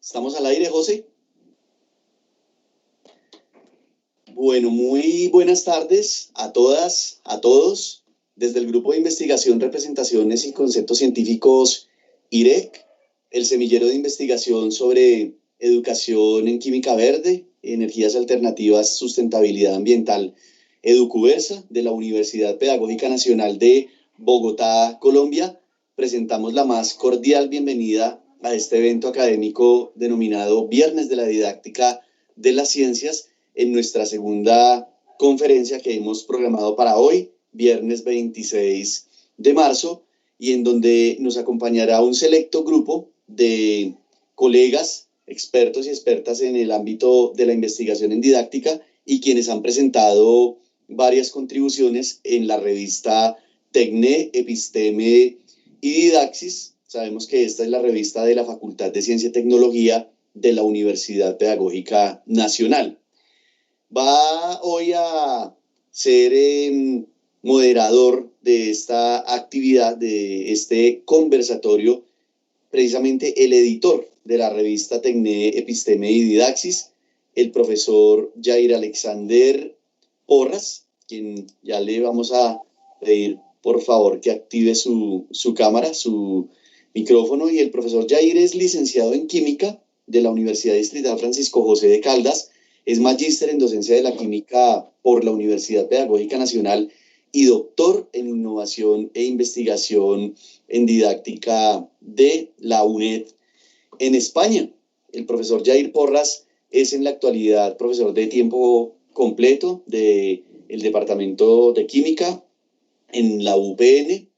¿Estamos al aire, José? Bueno, muy buenas tardes a todas, a todos. Desde el Grupo de Investigación, Representaciones y Conceptos Científicos IREC, el semillero de investigación sobre educación en química verde, energías alternativas, sustentabilidad ambiental, Educuversa, de la Universidad Pedagógica Nacional de Bogotá, Colombia, presentamos la más cordial bienvenida a este evento académico denominado Viernes de la Didáctica de las Ciencias, en nuestra segunda conferencia que hemos programado para hoy, viernes 26 de marzo, y en donde nos acompañará un selecto grupo de colegas, expertos y expertas en el ámbito de la investigación en didáctica y quienes han presentado varias contribuciones en la revista Tecne, Episteme y Didaxis. Sabemos que esta es la revista de la Facultad de Ciencia y Tecnología de la Universidad Pedagógica Nacional. Va hoy a ser moderador de esta actividad, de este conversatorio, precisamente el editor de la revista Tecne, Episteme y Didaxis, el profesor Jair Alexander Porras, quien ya le vamos a pedir por favor que active su cámara, su micrófono. Y el profesor Jair es licenciado en química de la Universidad Distrital Francisco José de Caldas, es magíster en docencia de la química por la Universidad Pedagógica Nacional y doctor en innovación e investigación en didáctica de la UNED en España. El profesor Jair Porras es en la actualidad profesor de tiempo completo del Departamento de Química en la UPN.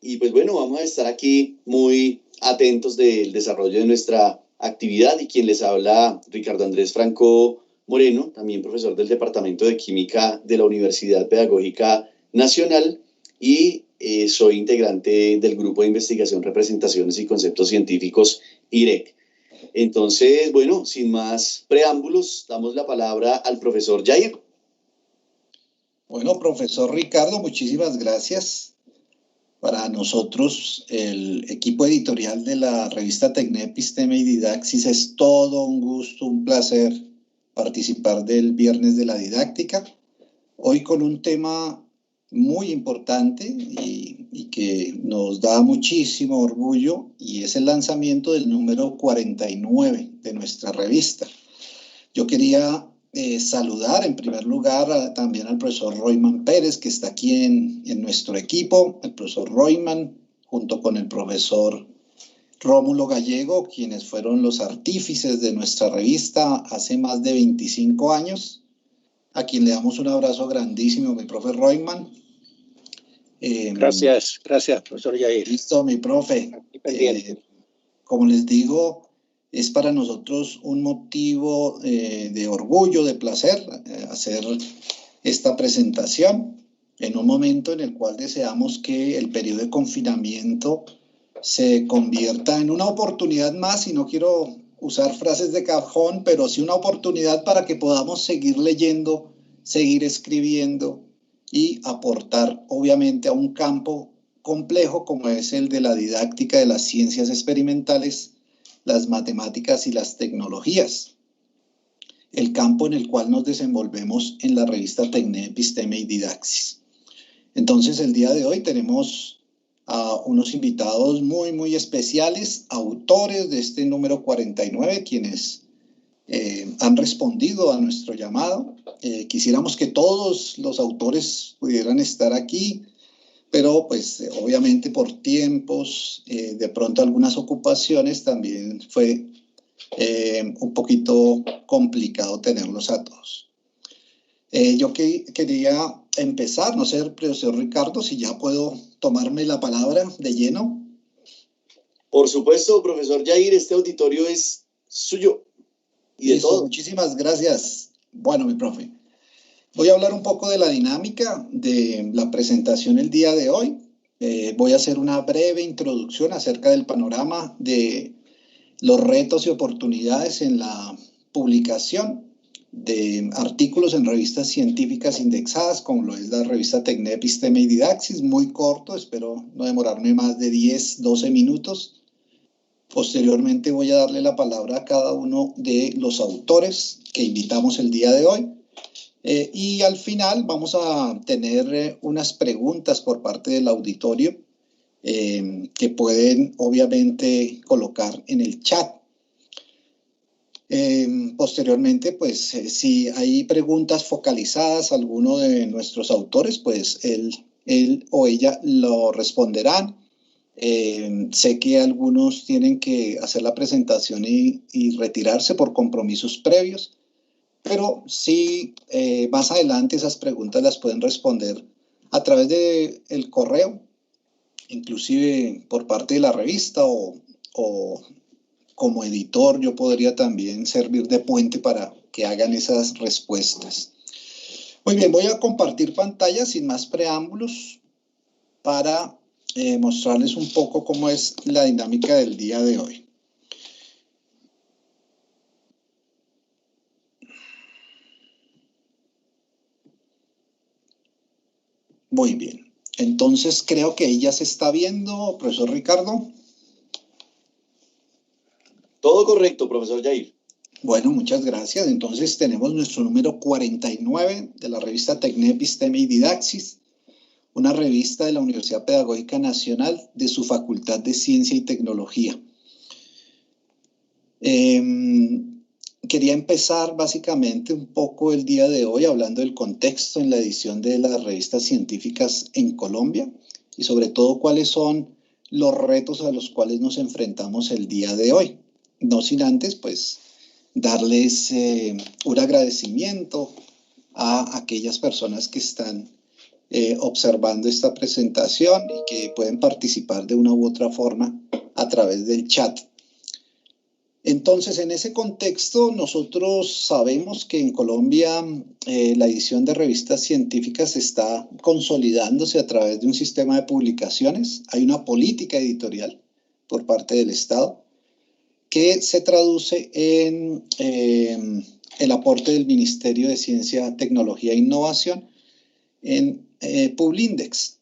Y pues bueno, vamos a estar aquí muy atentos del desarrollo de nuestra actividad, y quien les habla, Ricardo Andrés Franco Moreno, también profesor del Departamento de Química de la Universidad Pedagógica Nacional, y soy integrante del Grupo de Investigación, Representaciones y Conceptos Científicos IREC. Entonces, bueno, sin más preámbulos, damos la palabra al profesor Jair. Bueno, profesor Ricardo, muchísimas gracias. Para nosotros, el equipo editorial de la revista Tecne, Episteme y Didaxis, es todo un gusto, un placer participar del Viernes de la Didáctica. Hoy con un tema muy importante y que nos da muchísimo orgullo, y es el lanzamiento del número 49 de nuestra revista. Yo quería saludar en primer lugar también al profesor Royman Pérez, que está aquí en nuestro equipo, el profesor Royman, junto con el profesor Rómulo Gallego, quienes fueron los artífices de nuestra revista hace más de 25 años, a quien le damos un abrazo grandísimo, mi profe Royman. Gracias, profesor Jair. Listo, mi profe. Como les digo, es para nosotros un motivo de orgullo, de placer, hacer esta presentación en un momento en el cual deseamos que el periodo de confinamiento se convierta en una oportunidad más, y no quiero usar frases de cajón, pero sí una oportunidad para que podamos seguir leyendo, seguir escribiendo y aportar, obviamente, a un campo complejo como es el de la didáctica de las ciencias experimentales, las matemáticas y las tecnologías, el campo en el cual nos desenvolvemos en la revista Tecne, Episteme y Didaxis. Entonces, el día de hoy tenemos a unos invitados muy, muy especiales, autores de este número 49, quienes han respondido a nuestro llamado. Quisiéramos que todos los autores pudieran estar aquí, pero pues obviamente por tiempos, de pronto algunas ocupaciones, también fue un poquito complicado tenerlos a todos. Yo quería empezar, no sé, profesor Ricardo, si ya puedo tomarme la palabra de lleno. Por supuesto, profesor Jair, este auditorio es suyo y de todo. Muchísimas gracias. Bueno, mi profe, voy a hablar un poco de la dinámica de la presentación el día de hoy. Voy a hacer una breve introducción acerca del panorama de los retos y oportunidades en la publicación de artículos en revistas científicas indexadas, como lo es la revista TecNep Episteme y Didaxis, muy corto, espero no demorarme más de 10, 12 minutos. Posteriormente voy a darle la palabra a cada uno de los autores que invitamos el día de hoy. Y al final vamos a tener unas preguntas por parte del auditorio que pueden obviamente colocar en el chat. Posteriormente, pues si hay preguntas focalizadas a alguno de nuestros autores, pues él o ella lo responderán. Sé que algunos tienen que hacer la presentación y retirarse por compromisos previos, pero sí, más adelante esas preguntas las pueden responder a través del correo, inclusive por parte de la revista o como editor yo podría también servir de puente para que hagan esas respuestas. Muy bien, voy a compartir pantalla sin más preámbulos para mostrarles un poco cómo es la dinámica del día de hoy. Muy bien, entonces creo que ahí ya se está viendo, profesor Ricardo. Todo correcto, profesor Jair. Bueno, muchas gracias. Entonces tenemos nuestro número 49 de la revista TecNep Episteme y Didaxis, una revista de la Universidad Pedagógica Nacional de su Facultad de Ciencia y Tecnología. Quería empezar básicamente un poco el día de hoy hablando del contexto en la edición de las revistas científicas en Colombia y sobre todo cuáles son los retos a los cuales nos enfrentamos el día de hoy. No sin antes, pues, darles un agradecimiento a aquellas personas que están observando esta presentación y que pueden participar de una u otra forma a través del chat. Entonces, en ese contexto, nosotros sabemos que en Colombia la edición de revistas científicas está consolidándose a través de un sistema de publicaciones. Hay una política editorial por parte del Estado que se traduce en el aporte del Ministerio de Ciencia, Tecnología e Innovación en Publindex.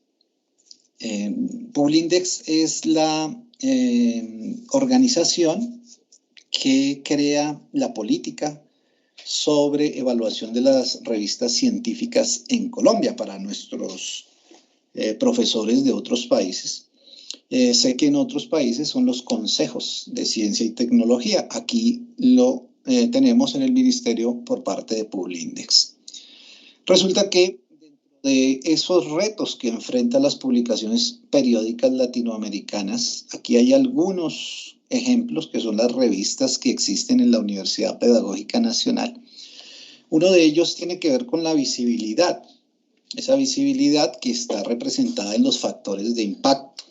Publindex es la organización que crea la política sobre evaluación de las revistas científicas en Colombia para nuestros profesores de otros países. Sé que en otros países son los consejos de ciencia y tecnología. Aquí lo tenemos en el ministerio por parte de Publindex. Resulta que de esos retos que enfrentan las publicaciones periódicas latinoamericanas, aquí hay algunos ejemplos que son las revistas que existen en la Universidad Pedagógica Nacional. Uno de ellos tiene que ver con la visibilidad, esa visibilidad que está representada en los factores de impacto.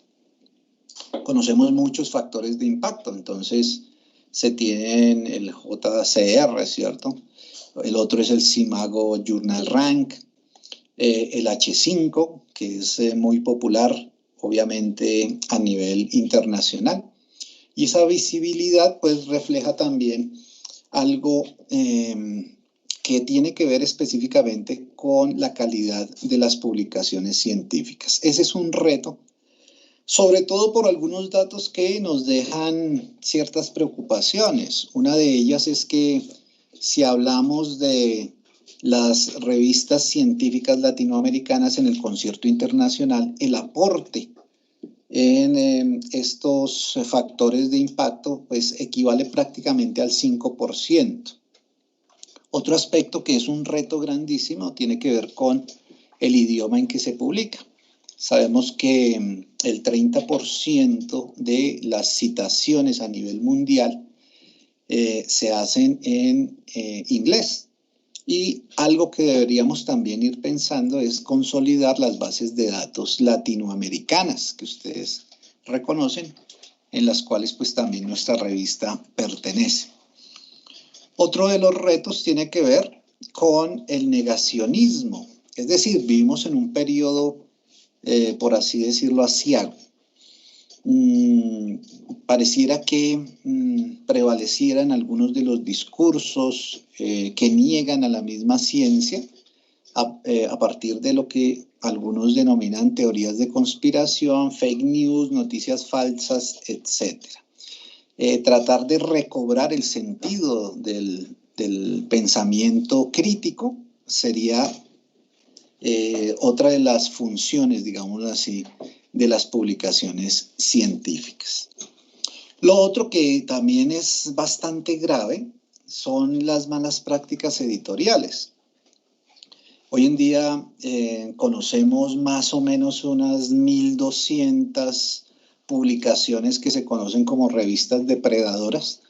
Conocemos muchos factores de impacto, entonces se tienen el JCR, ¿cierto? El otro es el Simago Journal Rank, el H5, que es muy popular, obviamente, a nivel internacional. Y esa visibilidad, pues, refleja también algo que tiene que ver específicamente con la calidad de las publicaciones científicas. Ese es un reto, sobre todo por algunos datos que nos dejan ciertas preocupaciones. Una de ellas es que si hablamos de las revistas científicas latinoamericanas en el concierto internacional, el aporte en estos factores de impacto pues equivale prácticamente al 5%. Otro aspecto que es un reto grandísimo tiene que ver con el idioma en que se publica. Sabemos que el 30% de las citaciones a nivel mundial se hacen en inglés. Y algo que deberíamos también ir pensando es consolidar las bases de datos latinoamericanas que ustedes reconocen, en las cuales pues también nuestra revista pertenece. Otro de los retos tiene que ver con el negacionismo, es decir, vivimos en un periodo, por así decirlo, aciago. Pareciera que prevalecieran algunos de los discursos que niegan a la misma ciencia a partir de lo que algunos denominan teorías de conspiración, fake news, noticias falsas, etc. Tratar de recobrar el sentido del pensamiento crítico sería otra de las funciones, digámoslo así, de las publicaciones científicas. Lo otro que también es bastante grave son las malas prácticas editoriales. Hoy en día conocemos más o menos unas 1.200 publicaciones que se conocen como revistas depredadoras,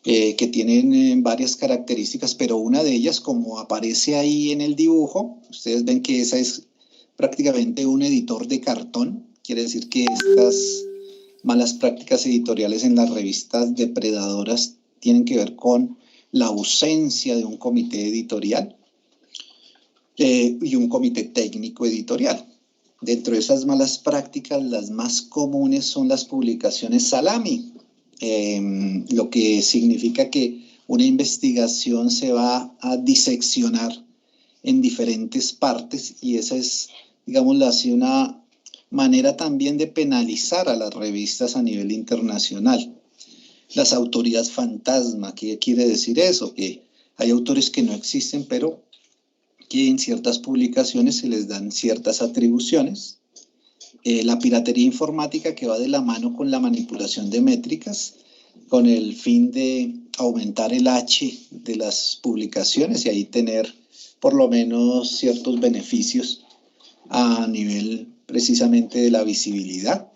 que tienen varias características, pero una de ellas, como aparece ahí en el dibujo, ustedes ven que esa es prácticamente un editor de cartón. Quiere decir que estas malas prácticas editoriales en las revistas depredadoras tienen que ver con la ausencia de un comité editorial y un comité técnico editorial. Dentro de esas malas prácticas, las más comunes son las publicaciones salami, lo que significa que una investigación se va a diseccionar en diferentes partes, y esa es, digámoslo así, una manera también de penalizar a las revistas a nivel internacional. Las autorías fantasma, ¿qué quiere decir eso? Que hay autores que no existen, pero que en ciertas publicaciones se les dan ciertas atribuciones. La piratería informática, que va de la mano con la manipulación de métricas, con el fin de aumentar el H de las publicaciones y ahí tener por lo menos ciertos beneficios a nivel precisamente de la visibilidad.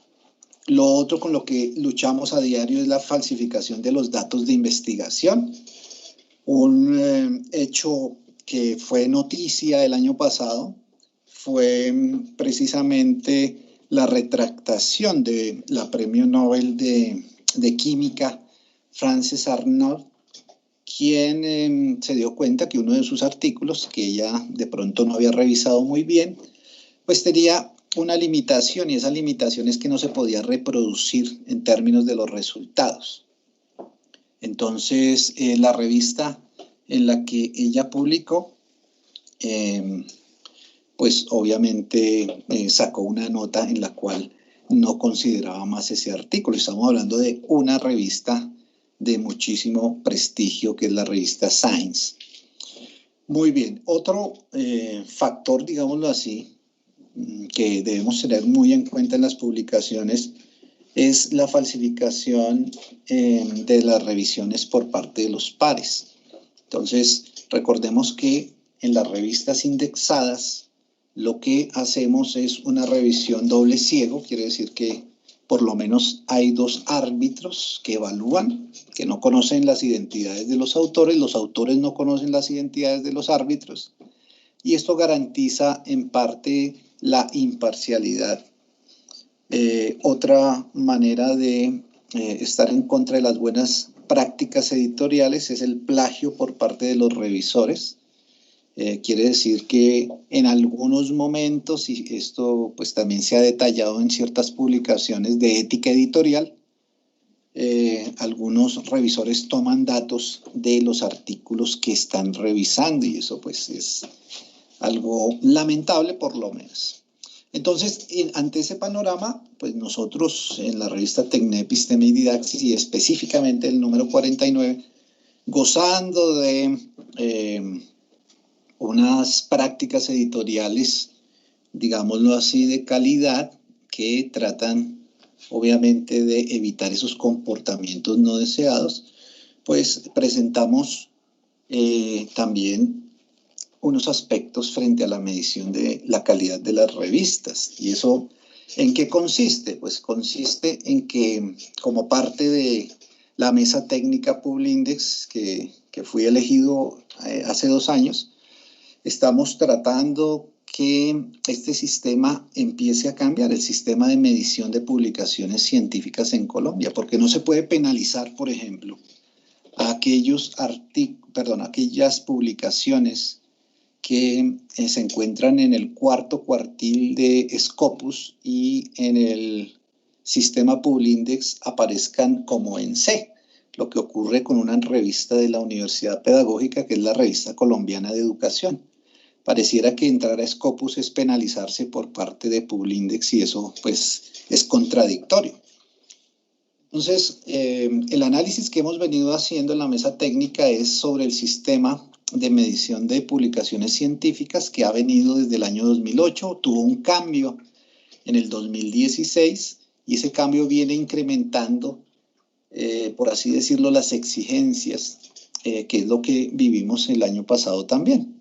Lo otro con lo que luchamos a diario es la falsificación de los datos de investigación. Un hecho que fue noticia el año pasado fue precisamente la retractación de la Premio Nobel de Química, Frances Arnold, quien se dio cuenta que uno de sus artículos, que ella de pronto no había revisado muy bien, pues tenía una limitación, y esa limitación es que no se podía reproducir en términos de los resultados. Entonces, la revista en la que ella publicó, pues obviamente sacó una nota en la cual no consideraba más ese artículo. Estamos hablando de una revista de muchísimo prestigio, que es la revista Science. Muy bien, otro factor, digámoslo así, que debemos tener muy en cuenta en las publicaciones es la falsificación de las revisiones por parte de los pares. Entonces, recordemos que en las revistas indexadas lo que hacemos es una revisión doble ciego, quiere decir que por lo menos hay dos árbitros que evalúan, que no conocen las identidades de los autores no conocen las identidades de los árbitros, y esto garantiza en parte la imparcialidad. Otra manera de estar en contra de las buenas prácticas editoriales es el plagio por parte de los revisores. Quiere decir que en algunos momentos, y esto pues también se ha detallado en ciertas publicaciones de ética editorial, algunos revisores toman datos de los artículos que están revisando, y eso pues es algo lamentable por lo menos. Entonces, ante ese panorama, pues nosotros en la revista TECNE Episteme y Didaxis, y específicamente el número 49, gozando de unas prácticas editoriales, digámoslo así, de calidad, que tratan obviamente de evitar esos comportamientos no deseados, pues presentamos también unos aspectos frente a la medición de la calidad de las revistas. ¿Y eso en qué consiste? Pues consiste en que, como parte de la mesa técnica Publindex, que fui elegido hace 2 años, estamos tratando que este sistema empiece a cambiar, el sistema de medición de publicaciones científicas en Colombia, porque no se puede penalizar, por ejemplo, a aquellas publicaciones que se encuentran en el cuarto cuartil de Scopus y en el sistema Publindex aparezcan como en C, lo que ocurre con una revista de la Universidad Pedagógica, que es la Revista Colombiana de Educación. Pareciera que entrar a Scopus es penalizarse por parte de Publindex y eso pues es contradictorio. Entonces, el análisis que hemos venido haciendo en la mesa técnica es sobre el sistema de medición de publicaciones científicas que ha venido desde el año 2008, tuvo un cambio en el 2016 y ese cambio viene incrementando, por así decirlo, las exigencias, que es lo que vivimos el año pasado también.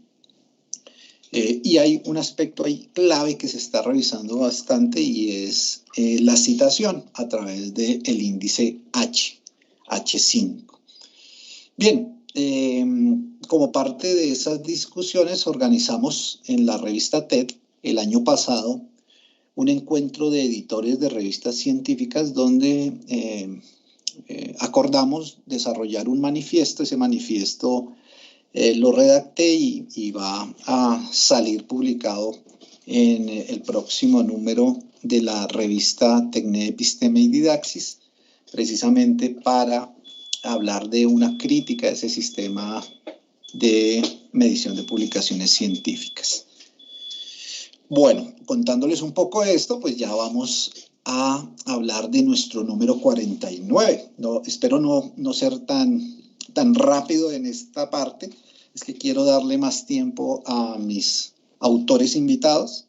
Y hay un aspecto ahí clave que se está revisando bastante y es la citación a través del índice H5. Bien, como parte de esas discusiones organizamos en la revista TED el año pasado un encuentro de editores de revistas científicas donde acordamos desarrollar un manifiesto. Ese manifiesto lo redacté y va a salir publicado en el próximo número de la revista Tecne Episteme y Didaxis, precisamente para hablar de una crítica de ese sistema de medición de publicaciones científicas. Bueno, contándoles un poco de esto, pues ya vamos a hablar de nuestro número 49. Espero no ser tan rápido en esta parte. Es que quiero darle más tiempo a mis autores invitados.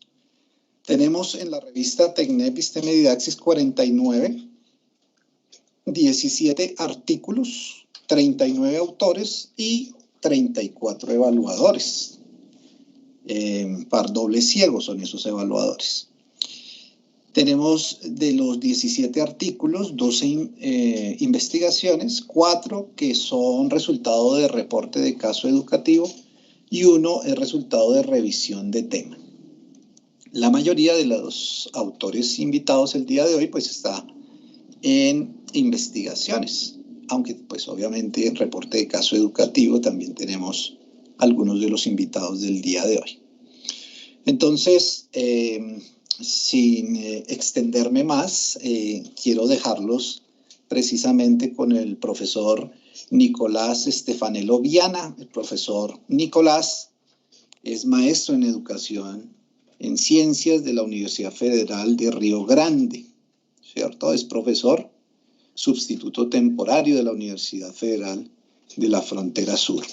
Tenemos en la revista Tecne Episteme y Didaxis 49, 17 artículos, 39 autores y 34 evaluadores. Par doble ciego son esos evaluadores. Tenemos de los 17 artículos, 12 investigaciones, 4 que son resultado de reporte de caso educativo y 1 es resultado de revisión de tema. La mayoría de los autores invitados el día de hoy pues está en investigaciones, aunque pues obviamente en reporte de caso educativo también tenemos algunos de los invitados del día de hoy. Entonces, sin extenderme más, quiero dejarlos precisamente con el profesor Nicolás Stefanello Viana. El profesor Nicolás es maestro en educación en ciencias de la Universidad Federal de Río Grande, ¿cierto? Es profesor sustituto temporario de la Universidad Federal de la Frontera Sur.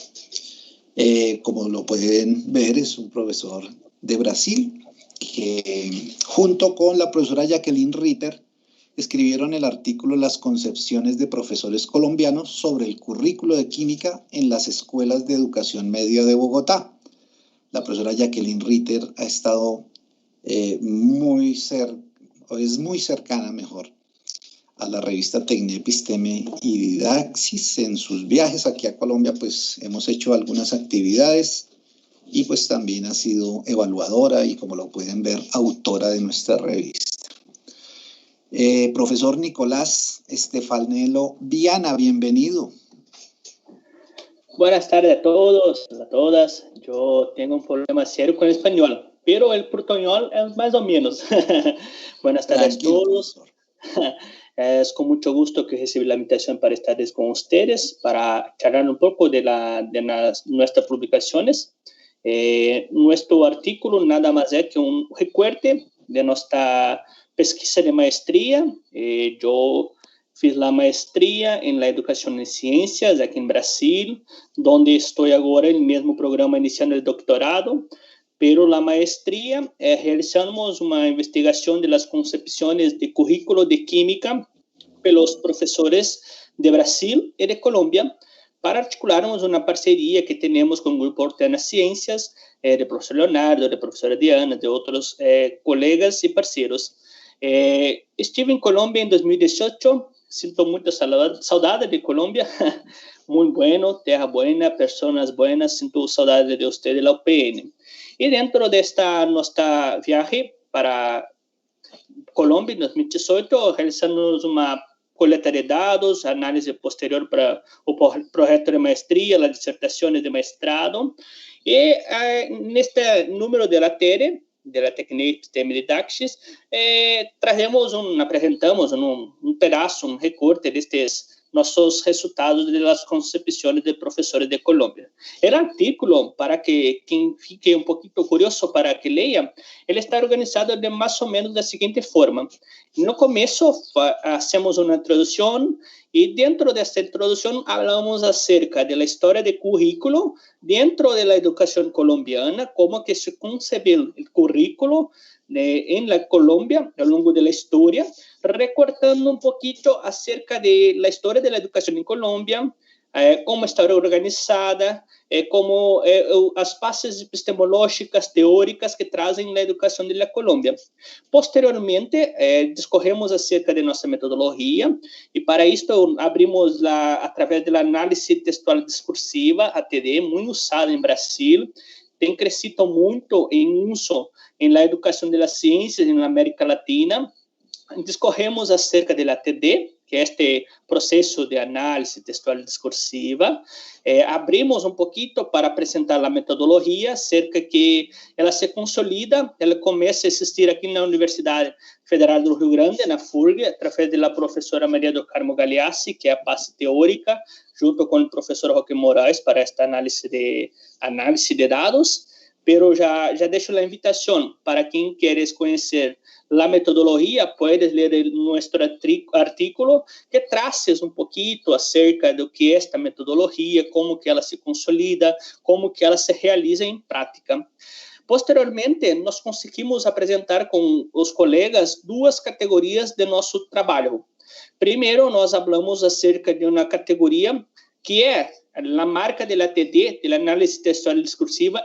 Como lo pueden ver, es un profesor de Brasil que junto con la profesora Jacqueline Ritter escribieron el artículo Las concepciones de profesores colombianos sobre el currículo de química en las escuelas de educación media de Bogotá. La profesora Jacqueline Ritter ha estado es muy cercana a la revista Tecne Episteme y Didaxis. En sus viajes aquí a Colombia pues hemos hecho algunas actividades y pues también ha sido evaluadora y, como lo pueden ver, autora de nuestra revista. Profesor Nicolás Stefanello Viana, bienvenido. Buenas tardes a todos, a todas. Yo tengo un problema serio con el español, pero el portuñol es más o menos. Buenas tardes a todos. Es con mucho gusto que recibí la invitación para estar con ustedes, para charlar un poco de nuestras publicaciones. Nuestro artículo nada más es que un recorte de nuestra pesquisa de maestría. Yo fiz la maestría en la educación en ciencias aquí en Brasil, donde estoy ahora en el mismo programa iniciando el doctorado. Pero la maestría realizamos una investigación de las concepciones de currículo de química de los profesores de Brasil y de Colombia para articularmos uma parceria que temos com o Grupo Ortena Ciências, do professor Leonardo, da professora Diana, de outros colegas e parceiros. Estive em Colômbia em 2018, sinto muita saudade de Colômbia, muito bueno, terra buena, pessoas buenas, sinto saudade de você, da UPN. E dentro desta nossa viagem para Colômbia, em 2018, realizamos uma coleta de dados, análise posterior para o projeto de maestria, as dissertações de mestrado, e neste número de la TERE, de la Tecne Episteme Didaxis, apresentamos um pedaço, um recorte destes nossos resultados das concepções de professores de Colômbia. O artículo, para que quem fique um pouquinho curioso para que leia, ele está organizado de mais ou menos da seguinte forma. No começo, hacemos uma introdução e dentro dessa introdução falamos acerca da história do currículo dentro da educação colombiana, como que se concebeu o currículo en la Colombia a lo largo de la historia, recortando un poquito acerca de la historia de la educación en Colombia, cómo está organizada, como as bases epistemológicas, teóricas que trazem a educação de la Colômbia. Posteriormente, discorremos acerca de nossa metodologia e para isto abrimos, através da análise textual discursiva, ATD, muito usada em Brasil, tem crescido muito em uso na educação das ciências na América Latina. Discorremos acerca da ATD, que é este processo de análise textual discursiva. Abrimos um pouquinho para apresentar a metodologia, acerca que ela se consolida, ela começa a existir aqui na Universidade Federal do Rio Grande, na FURG, através da professora Maria do Carmo Galeassi, que é a base teórica, junto com o professor Roque Moraes, para esta análise de dados. Pero já deixo a invitação para quem quer conhecer a metodologia, puedes ler nosso artículo que traz um pouquinho acerca do que é esta metodologia, como que ela se consolida, como que ela se realiza em prática. Posteriormente, nós conseguimos apresentar com os colegas duas categorias de nosso trabalho. Primeiro, nós falamos acerca de uma categoria que é a marca da ATD, da análise textual discursiva,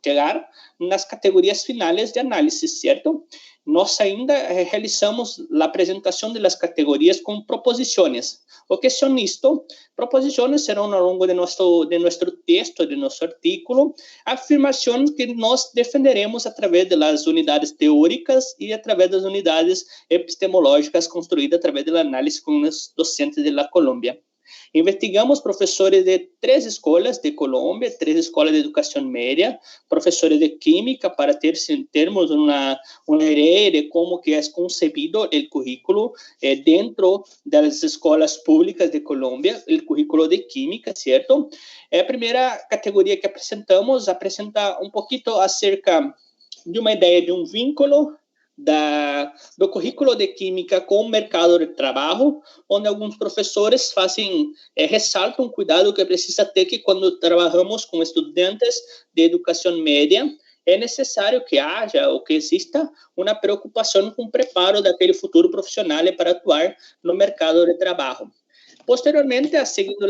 chegar nas categorias finais de análise, certo? Nós ainda realizamos a apresentação das categorias com proposições. O que são isto? Proposições serão ao longo de nosso texto, de nosso artículo, afirmações que nós defenderemos através das unidades teóricas e através das unidades epistemológicas construídas através da análise com os docentes da Colômbia. Investigamos professores de 3 escolas de Colômbia, 3 escolas de educação média, professores de química, para termos uma ideia de como que é concebido o currículo dentro das escolas públicas de Colômbia, o currículo de química, certo? A primeira categoria que apresenta um pouquinho acerca de uma ideia de um vínculo do currículo de química com o mercado de trabalho, onde alguns professores ressaltam o cuidado que precisa ter que quando trabalhamos com estudantes de educação média, é necessário que haja ou que exista uma preocupação com o preparo daquele futuro profissional para atuar no mercado de trabalho. Posteriormente, seguindo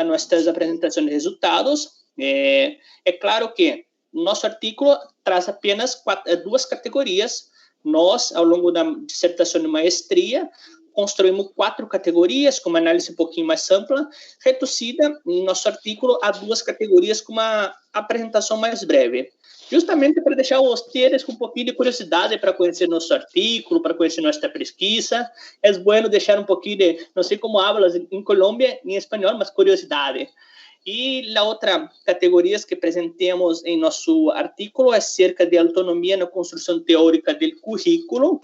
nossas apresentações de resultados, é claro que nosso artículo traz apenas 2 categorias. Nós, ao longo da dissertação de maestria, construímos 4 categorias, com uma análise um pouquinho mais ampla, reduzida em nosso artículo a 2 categorias com uma apresentação mais breve. Justamente para deixar vocês com um pouquinho de curiosidade para conhecer nosso artículo, para conhecer nossa pesquisa. É bom deixar um pouquinho de, não sei como hablas em Colômbia, em espanhol, mas curiosidade. E a outra categoria que apresentamos em nosso artículo é acerca de autonomia na construção teórica do currículo,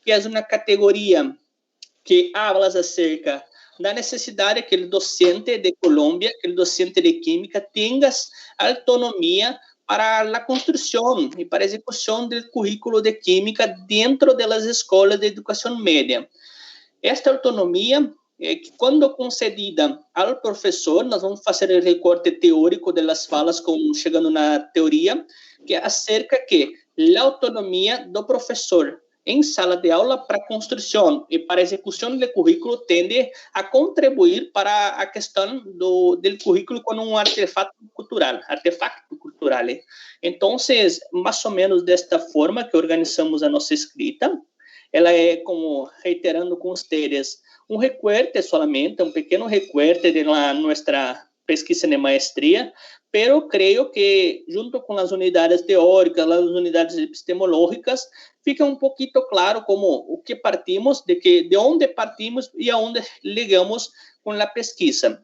que é uma categoria que habla acerca da necessidade que o docente de Colômbia, que o docente de química tenha autonomia para a construção e para a execução do currículo de química dentro das escolas de educação média. Esta autonomia que quando concedida ao professor, nós vamos fazer o recorte teórico das falas, chegando na teoria, que é acerca que a autonomia do professor em sala de aula para construção e para execução do currículo tende a contribuir para a questão do currículo como um artefato cultural. Então, mais ou menos desta forma que organizamos a nossa escrita. Ela é, como reiterando com vocês, um recorte solamente, um pequeno recorte de nossa pesquisa de maestria, pero creio que, junto com as unidades teóricas, as unidades epistemológicas, fica um pouquinho claro como o que partimos, de onde partimos e aonde ligamos com a pesquisa.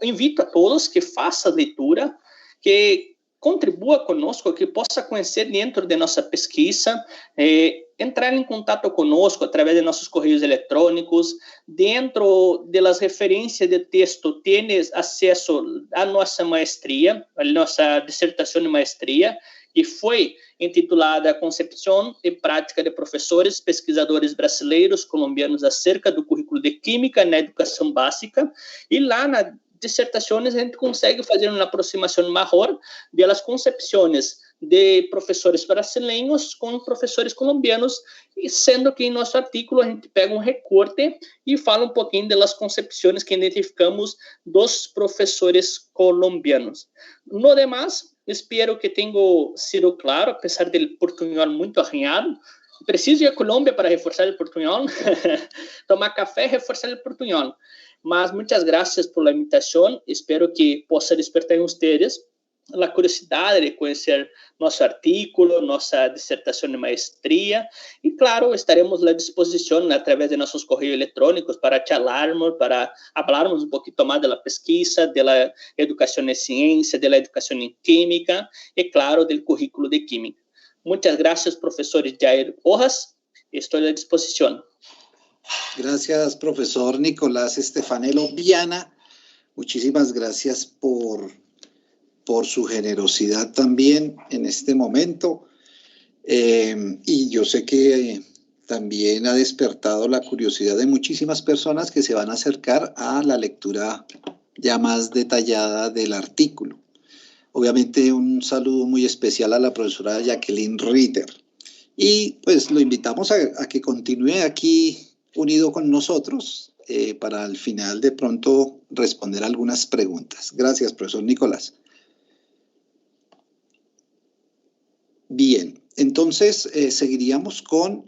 Invito a todos que façam a leitura, que contribua conosco, que possa conhecer dentro de nossa pesquisa, entrar em contato conosco através de nossos correios eletrônicos. Dentro das referências de texto, tienes acesso à nossa maestria, à nossa dissertação de maestria, que foi intitulada Concepção e Prática de Professores Pesquisadores Brasileiros Colombianos acerca do currículo de Química na Educação Básica. E lá na dissertações a gente consegue fazer uma aproximação maior das concepções de professores brasileiros com professores colombianos, e sendo que em nosso artículo a gente pega um recorte e fala um pouquinho das concepções que identificamos dos professores colombianos. No demais, espero que tenha sido claro, apesar do portunhol muito arranhado. Preciso ir à Colômbia para reforçar o portunhol, tomar café e reforçar o portunhol. Mas muitas graças por la invitação. Espero que possa despertar em vocês a curiosidade de conhecer nosso artículo, nossa dissertação de maestria. E, claro, estaremos à disposição através de nossos correios eletrônicos para charlarmos, para falarmos um pouquinho mais da pesquisa, da educação em ciência, da educação em química e, claro, do currículo de química. Muchas gracias, profesor Jair Rojas. Estoy a disposición. Gracias, profesor Nicolás Estefanelo Viana. Muchísimas gracias por su generosidad también en este momento. Y yo sé que también ha despertado la curiosidad de muchísimas personas que se van a acercar a la lectura ya más detallada del artículo. Obviamente un saludo muy especial a la profesora Jacqueline Ritter. Y pues lo invitamos a que continúe aquí unido con nosotros para al final de pronto responder algunas preguntas. Gracias, profesor Nicolás. Bien, entonces seguiríamos con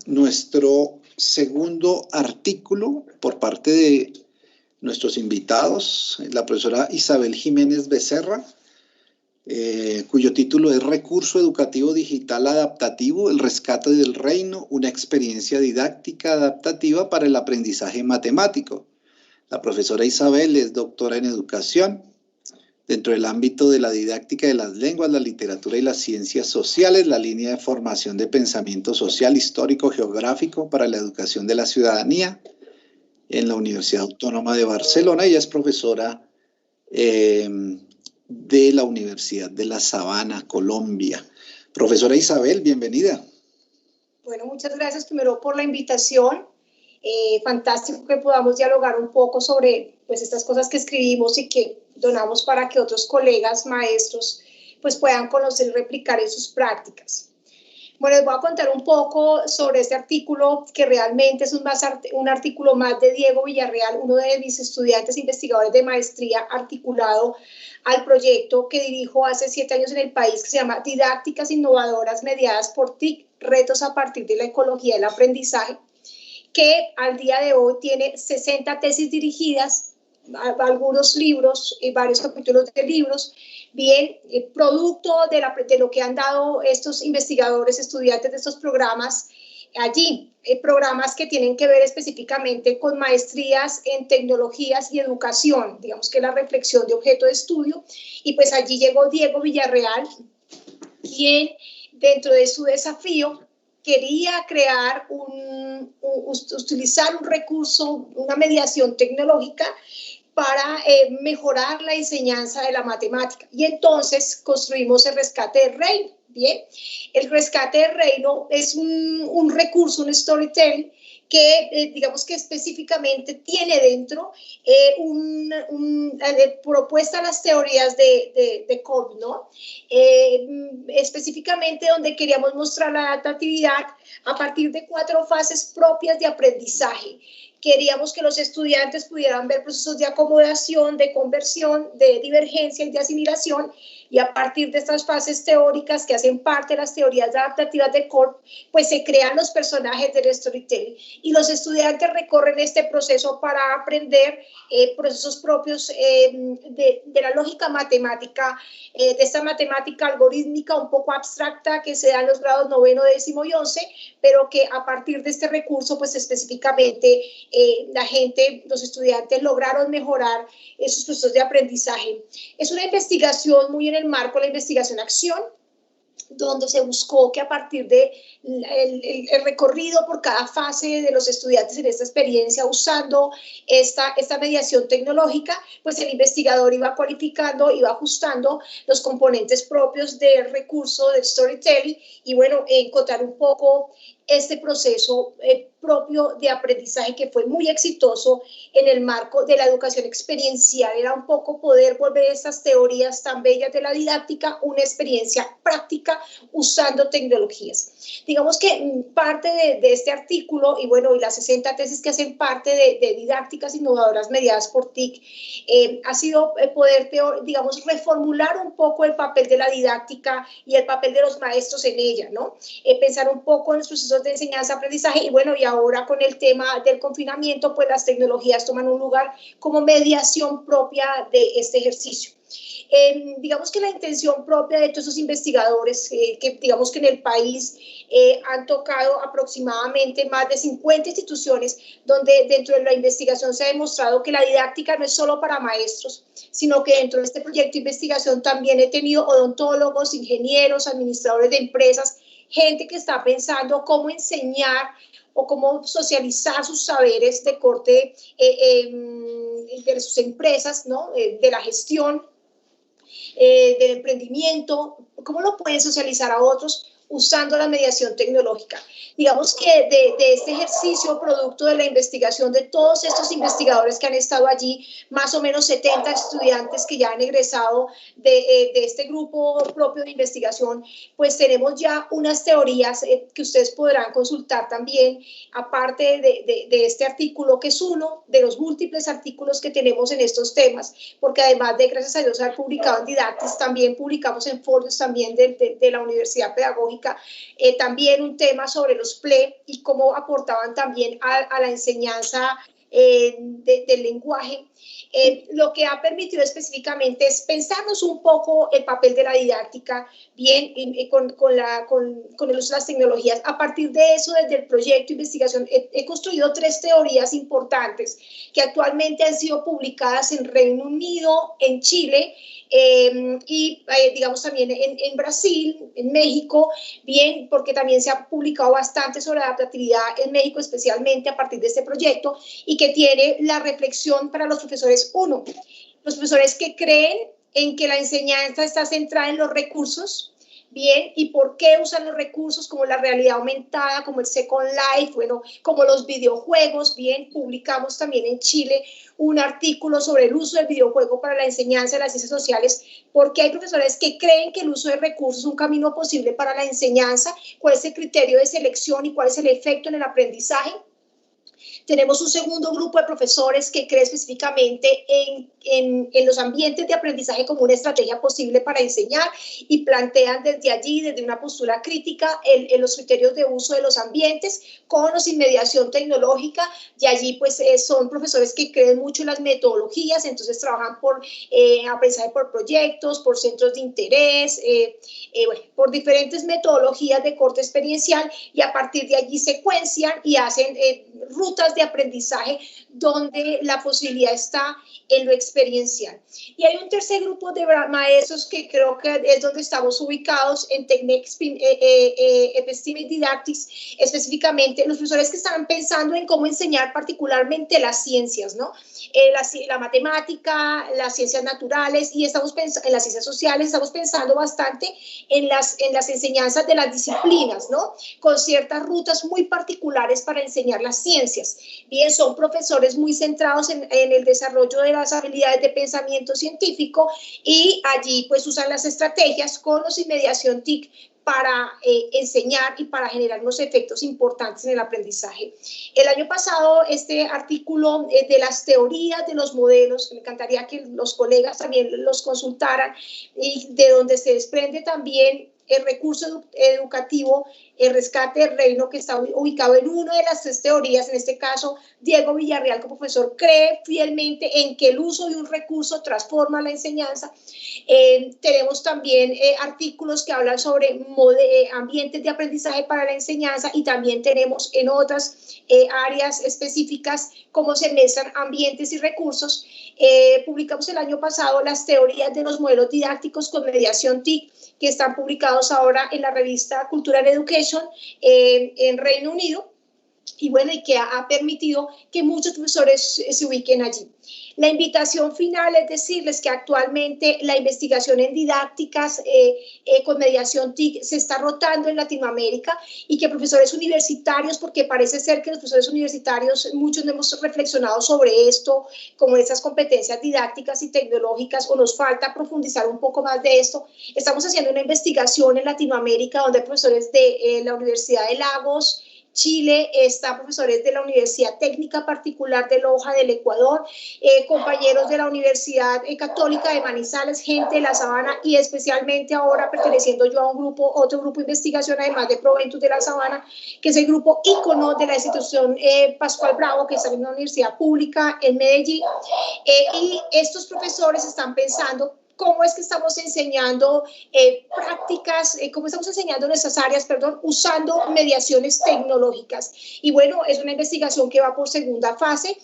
nuestro segundo artículo por parte de nuestros invitados, la profesora Isabel Jiménez Becerra, cuyo título es Recurso Educativo Digital Adaptativo, el rescate del reino, una experiencia didáctica adaptativa para el aprendizaje matemático. La profesora Isabel es doctora en educación dentro del ámbito de la didáctica de las lenguas, la literatura y las ciencias sociales, la línea de formación de pensamiento social, histórico, geográfico para la educación de la ciudadanía, en la Universidad Autónoma de Barcelona. Ella es profesora de la Universidad de La Sabana, Colombia. Profesora Isabel, bienvenida. Bueno, muchas gracias primero por la invitación. Fantástico que podamos dialogar un poco sobre pues, estas cosas que escribimos y que donamos para que otros colegas, maestros, pues puedan conocer y replicar en sus prácticas. Bueno, les voy a contar un poco sobre este artículo, que realmente es un artículo más de Diego Villarreal, uno de mis estudiantes investigadores de maestría, articulado al proyecto que dirijo hace 7 años en el país, que se llama Didácticas Innovadoras Mediadas por TIC, Retos a partir de la ecología del aprendizaje, que al día de hoy tiene 60 tesis dirigidas, algunos libros y varios capítulos de libros, bien, producto de lo que han dado estos investigadores, estudiantes de estos programas allí, programas que tienen que ver específicamente con maestrías en tecnologías y educación, digamos que la reflexión de objeto de estudio, y pues allí llegó Diego Villarreal, quien dentro de su desafío quería crear utilizar un recurso, una mediación tecnológica para mejorar la enseñanza de la matemática. Y entonces construimos el rescate del reino. Bien, el rescate del reino es un recurso, un storytelling que digamos que específicamente tiene dentro propuesta las teorías de Kolb, ¿no? Específicamente donde queríamos mostrar la adaptatividad a partir de 4 fases propias de aprendizaje. Queríamos que los estudiantes pudieran ver procesos de acomodación, de conversión, de divergencia y de asimilación, y a partir de estas fases teóricas que hacen parte de las teorías adaptativas de Kolb, pues se crean los personajes del storytelling y los estudiantes recorren este proceso para aprender procesos propios de la lógica matemática, de esta matemática algorítmica un poco abstracta que se da en los grados 9, 10 y 11, pero que a partir de este recurso, pues específicamente los estudiantes lograron mejorar esos procesos de aprendizaje. Es una investigación muy en el marco de la investigación-acción, donde se buscó que a partir de el recorrido por cada fase de los estudiantes en esta experiencia usando esta mediación tecnológica, pues el investigador iba cualificando, iba ajustando los componentes propios del recurso del storytelling y bueno, encontrar un poco este proceso propio de aprendizaje que fue muy exitoso en el marco de la educación experiencial. Era un poco poder volver estas teorías tan bellas de la didáctica una experiencia práctica usando tecnologías. Digamos que parte de este artículo y bueno, y las 60 tesis que hacen parte de didácticas innovadoras mediadas por TIC, ha sido poder, digamos, reformular un poco el papel de la didáctica y el papel de los maestros en ella, ¿no? Pensar un poco en los procesos de enseñanza-aprendizaje y bueno, y ahora con el tema del confinamiento, pues las tecnologías toman un lugar como mediación propia de este ejercicio. Digamos que la intención propia de todos esos investigadores, que digamos que en el país han tocado aproximadamente más de 50 instituciones, donde dentro de la investigación se ha demostrado que la didáctica no es solo para maestros, sino que dentro de este proyecto de investigación también he tenido odontólogos, ingenieros, administradores de empresas, gente que está pensando cómo enseñar o cómo socializar sus saberes de corte de sus empresas, ¿no? De la gestión, del emprendimiento, cómo lo pueden socializar a otros usando la mediación tecnológica. Digamos que de este ejercicio, producto de la investigación de todos estos investigadores que han estado allí, más o menos 70 estudiantes que ya han egresado de este grupo propio de investigación, pues tenemos ya unas teorías que ustedes podrán consultar también, aparte de este artículo, que es uno de los múltiples artículos que tenemos en estos temas, porque además de, gracias a Dios, haber publicado en Didactis, también publicamos en folios también de la Universidad Pedagógica, también un tema sobre los PLE y cómo aportaban también a la enseñanza del lenguaje. Lo que ha permitido específicamente es pensarnos un poco el papel de la didáctica bien con el uso de las tecnologías. A partir de eso, desde el proyecto de investigación, he construido 3 teorías importantes que actualmente han sido publicadas en Reino Unido, en Chile, y digamos también en Brasil, en México, bien, porque también se ha publicado bastante sobre adaptatividad en México, especialmente a partir de este proyecto, y que tiene la reflexión para los profesores. Uno, los profesores que creen en que la enseñanza está centrada en los recursos, bien, y por qué usan los recursos como la realidad aumentada, como el Second Life, bueno, como los videojuegos, bien, publicamos también en Chile un artículo sobre el uso del videojuego para la enseñanza de las ciencias sociales, porque hay profesores que creen que el uso de recursos es un camino posible para la enseñanza, cuál es el criterio de selección y cuál es el efecto en el aprendizaje. Tenemos un segundo grupo de profesores que cree específicamente en los ambientes de aprendizaje como una estrategia posible para enseñar y plantean desde allí, desde una postura crítica, los criterios de uso de los ambientes con o sin mediación tecnológica, y allí pues son profesores que creen mucho en las metodologías, entonces trabajan por aprendizaje por proyectos, por centros de interés, bueno, por diferentes metodologías de corte experiencial, y a partir de allí secuencian y hacen rutas de de aprendizaje donde la posibilidad está en lo experiencial. Y hay un tercer grupo de maestros que creo que es donde estamos ubicados en TecNEP Episteme y Didactics, específicamente los profesores que están pensando en cómo enseñar particularmente las ciencias, ¿no? La matemática, las ciencias naturales y estamos pensando en las ciencias sociales, estamos pensando bastante en las enseñanzas de las disciplinas, ¿no? Con ciertas rutas muy particulares para enseñar las ciencias. Bien, son profesores muy centrados en el desarrollo de las habilidades de pensamiento científico y allí pues usan las estrategias Conos y mediación TIC para enseñar y para generar unos efectos importantes en el aprendizaje. El año pasado, este artículo de las teorías de los modelos, que me encantaría que los colegas también los consultaran, y de donde se desprende también el recurso educativo, el rescate del reino, que está ubicado en una de las tres teorías. En este caso, Diego Villarreal, como profesor, cree fielmente en que el uso de un recurso transforma la enseñanza. Tenemos también artículos que hablan sobre ambientes de aprendizaje para la enseñanza, y también tenemos en otras áreas específicas cómo se mezclan ambientes y recursos. Publicamos el año pasado las teorías de los modelos didácticos con mediación TIC, que están publicados ahora en la revista Cultural Education en Reino Unido, y bueno, y que ha permitido que muchos profesores se ubiquen allí. La invitación final es decirles que actualmente la investigación en didácticas con mediación TIC se está rotando en Latinoamérica, y que profesores universitarios, porque parece ser que los profesores universitarios, muchos no hemos reflexionado sobre esto, como esas competencias didácticas y tecnológicas, o nos falta profundizar un poco más de esto. Estamos haciendo una investigación en Latinoamérica donde profesores de la Universidad de Lagos, Chile, está profesores de la Universidad Técnica Particular de Loja del Ecuador, compañeros de la Universidad Católica de Manizales, gente de la Sabana, y especialmente ahora perteneciendo yo a otro grupo de investigación, además de Proventus de la Sabana, que es el grupo ícono de la institución Pascual Bravo, que está en una universidad pública en Medellín. Y estos profesores están pensando cómo es que estamos enseñando prácticas, cómo estamos enseñando nuestras áreas, usando mediaciones tecnológicas. Y bueno, es una investigación que va por segunda fase.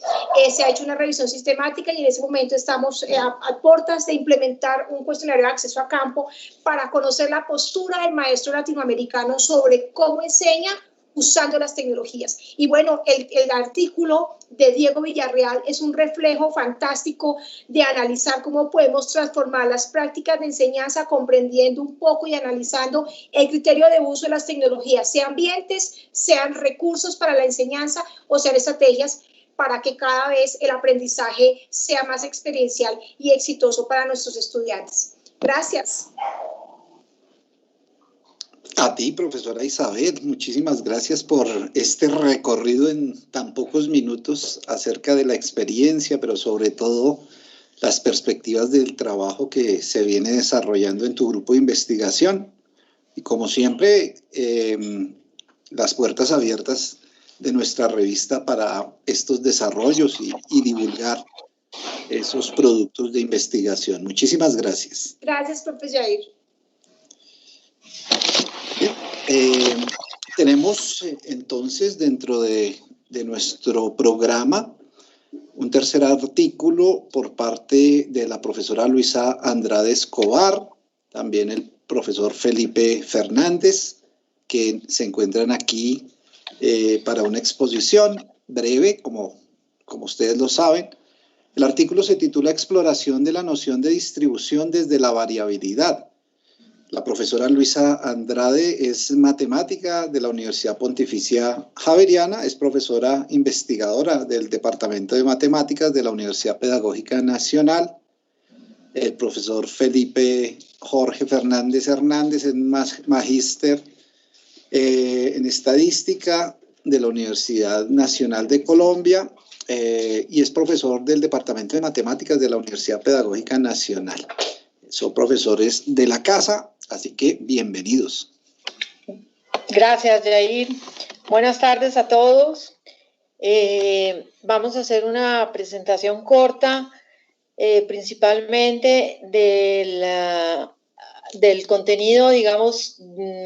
Se ha hecho una revisión sistemática y en ese momento estamos a puertas de implementar un cuestionario de acceso a campo para conocer la postura del maestro latinoamericano sobre cómo enseña usando las tecnologías. Y bueno, el artículo de Diego Villarreal es un reflejo fantástico de analizar cómo podemos transformar las prácticas de enseñanza, comprendiendo un poco y analizando el criterio de uso de las tecnologías, sean ambientes, sean recursos para la enseñanza o sean estrategias para que cada vez el aprendizaje sea más experiencial y exitoso para nuestros estudiantes. Gracias. A ti, profesora Isabel, muchísimas gracias por este recorrido en tan pocos minutos acerca de la experiencia, pero sobre todo las perspectivas del trabajo que se viene desarrollando en tu grupo de investigación. Y como siempre, las puertas abiertas de nuestra revista para estos desarrollos y divulgar esos productos de investigación. Muchísimas gracias. Gracias, profesor Jair. Tenemos entonces dentro de nuestro programa un tercer artículo por parte de la profesora Luisa Andrade Escobar, también el profesor Felipe Fernández, que se encuentran aquí para una exposición breve, como ustedes lo saben. El artículo se titula Exploración de la noción de distribución desde la variabilidad. La profesora Luisa Andrade es matemática de la Universidad Pontificia Javeriana, es profesora investigadora del Departamento de Matemáticas de la Universidad Pedagógica Nacional. El profesor Felipe Jorge Fernández Hernández es magíster en estadística de la Universidad Nacional de Colombia y es profesor del Departamento de Matemáticas de la Universidad Pedagógica Nacional. Son profesores de la casa, así que bienvenidos. Gracias, Jair. Buenas tardes a todos. Vamos a hacer una presentación corta, principalmente del contenido, digamos,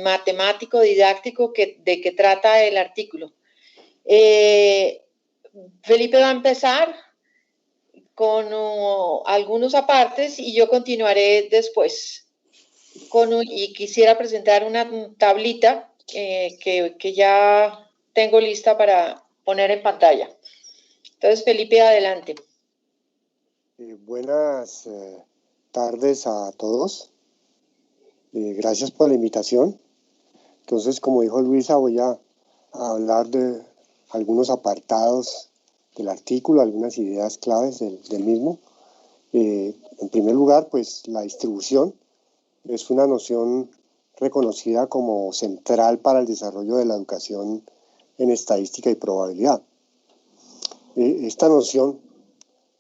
matemático, didáctico de que trata el artículo. Felipe va a empezar con algunos apartes y yo continuaré después. Y quisiera presentar una tablita que ya tengo lista para poner en pantalla. Entonces, Felipe, adelante. Buenas tardes a todos. Gracias por la invitación. Entonces, como dijo Luisa, voy a hablar de algunos apartados del artículo, algunas ideas claves del mismo. En primer lugar, pues la distribución es una noción reconocida como central para el desarrollo de la educación en estadística y probabilidad. Esta noción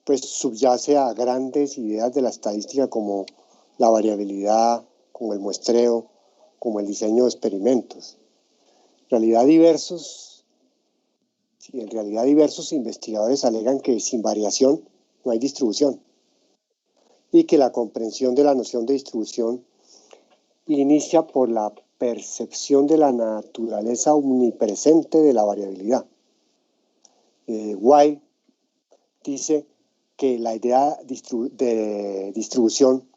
pues subyace a grandes ideas de la estadística como la variabilidad, como el muestreo, como el diseño de experimentos. En realidad diversos investigadores alegan que sin variación no hay distribución y que la comprensión de la noción de distribución inicia por la percepción de la naturaleza omnipresente de la variabilidad. White dice que la idea de distribución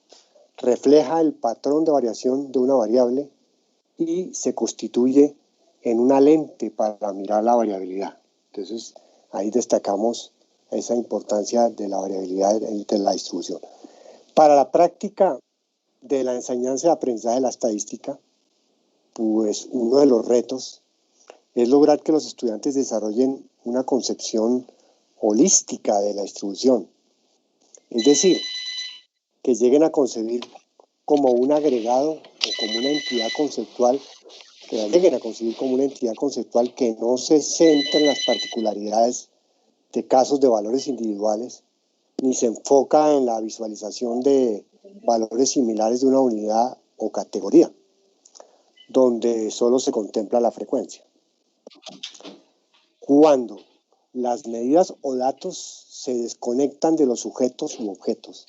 refleja el patrón de variación de una variable y se constituye en una lente para mirar la variabilidad. Entonces, ahí destacamos esa importancia de la variabilidad de la distribución. Para la práctica de la enseñanza y aprendizaje de la estadística, pues uno de los retos es lograr que los estudiantes desarrollen una concepción holística de la distribución. Es decir, que lleguen a concebir como un agregado o como una entidad conceptual, que no se centra en las particularidades de casos de valores individuales, ni se enfoca en la visualización de valores similares de una unidad o categoría, donde solo se contempla la frecuencia. Cuando las medidas o datos se desconectan de los sujetos u objetos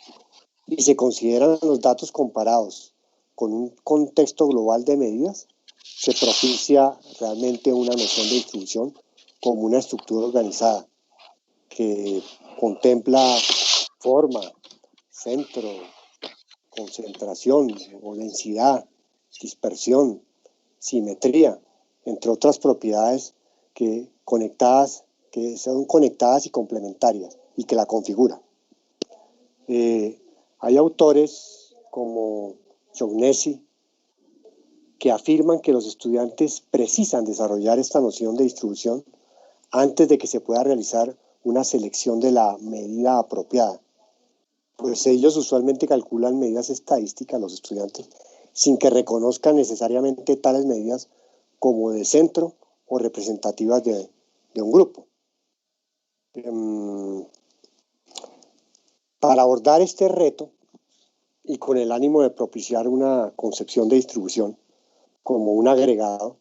y se consideran los datos comparados con un contexto global de medidas, se propicia realmente una noción de distribución como una estructura organizada que contempla forma, centro, concentración o densidad, dispersión, simetría, entre otras propiedades que son conectadas y complementarias y que la configuran. Hay autores como Shaughnessy que afirman que los estudiantes precisan desarrollar esta noción de distribución antes de que se pueda realizar una selección de la medida apropiada. Pues ellos usualmente calculan medidas estadísticas, los estudiantes, sin que reconozcan necesariamente tales medidas como de centro o representativas de un grupo. Para abordar este reto y con el ánimo de propiciar una concepción de distribución como un agregado,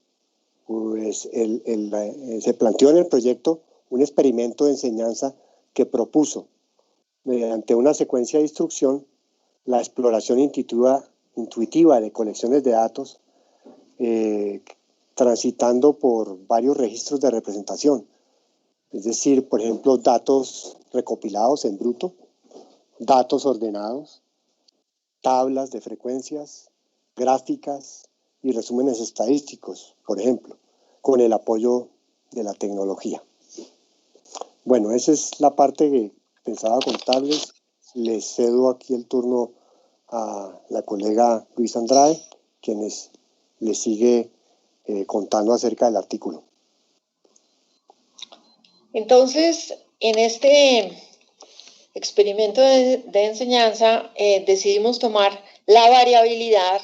pues se planteó en el proyecto un experimento de enseñanza que propuso, mediante una secuencia de instrucción, la exploración intuitiva de colecciones de datos, transitando por varios registros de representación. Es decir, por ejemplo, datos recopilados en bruto, datos ordenados, tablas de frecuencias, gráficas y resúmenes estadísticos, por ejemplo, con el apoyo de la tecnología. Bueno, esa es la parte que pensaba contarles. Les cedo aquí el turno a la colega Luisa Andrade, quien les sigue contando acerca del artículo. Entonces, en este experimento de enseñanza decidimos tomar la variabilidad,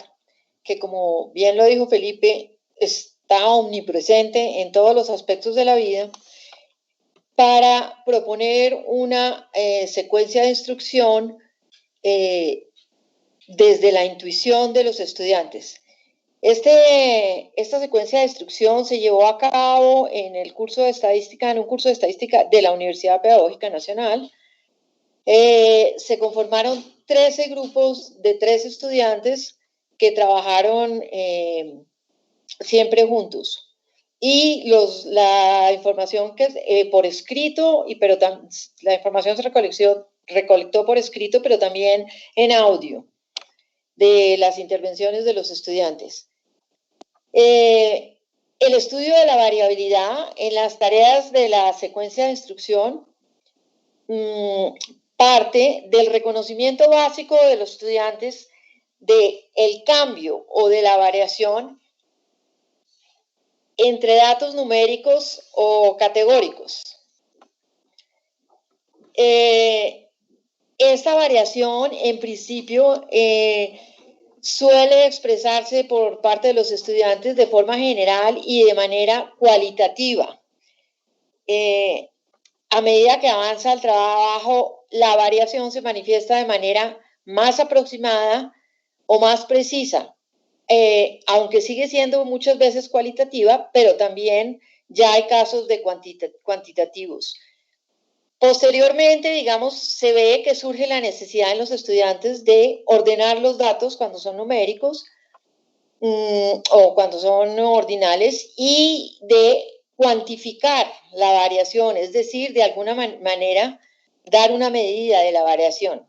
que como bien lo dijo Felipe, está omnipresente en todos los aspectos de la vida, para proponer una secuencia de instrucción desde la intuición de los estudiantes. Esta secuencia de instrucción se llevó a cabo en un curso de estadística de la Universidad Pedagógica Nacional. Se conformaron 13 grupos de 3 estudiantes que trabajaron siempre juntos. y la información que es por escrito, pero la información se recolectó por escrito, pero también en audio de las intervenciones de los estudiantes. El estudio de la variabilidad en las tareas de la secuencia de instrucción parte del reconocimiento básico de los estudiantes del cambio o de la variación entre datos numéricos o categóricos. Esta variación, en principio, suele expresarse por parte de los estudiantes de forma general y de manera cualitativa. A medida que avanza el trabajo, la variación se manifiesta de manera más aproximada o más precisa, aunque sigue siendo muchas veces cualitativa, pero también ya hay casos de cuantitativos. Posteriormente, digamos, se ve que surge la necesidad en los estudiantes de ordenar los datos cuando son numéricos o cuando son ordinales y de cuantificar la variación, es decir, de alguna manera dar una medida de la variación.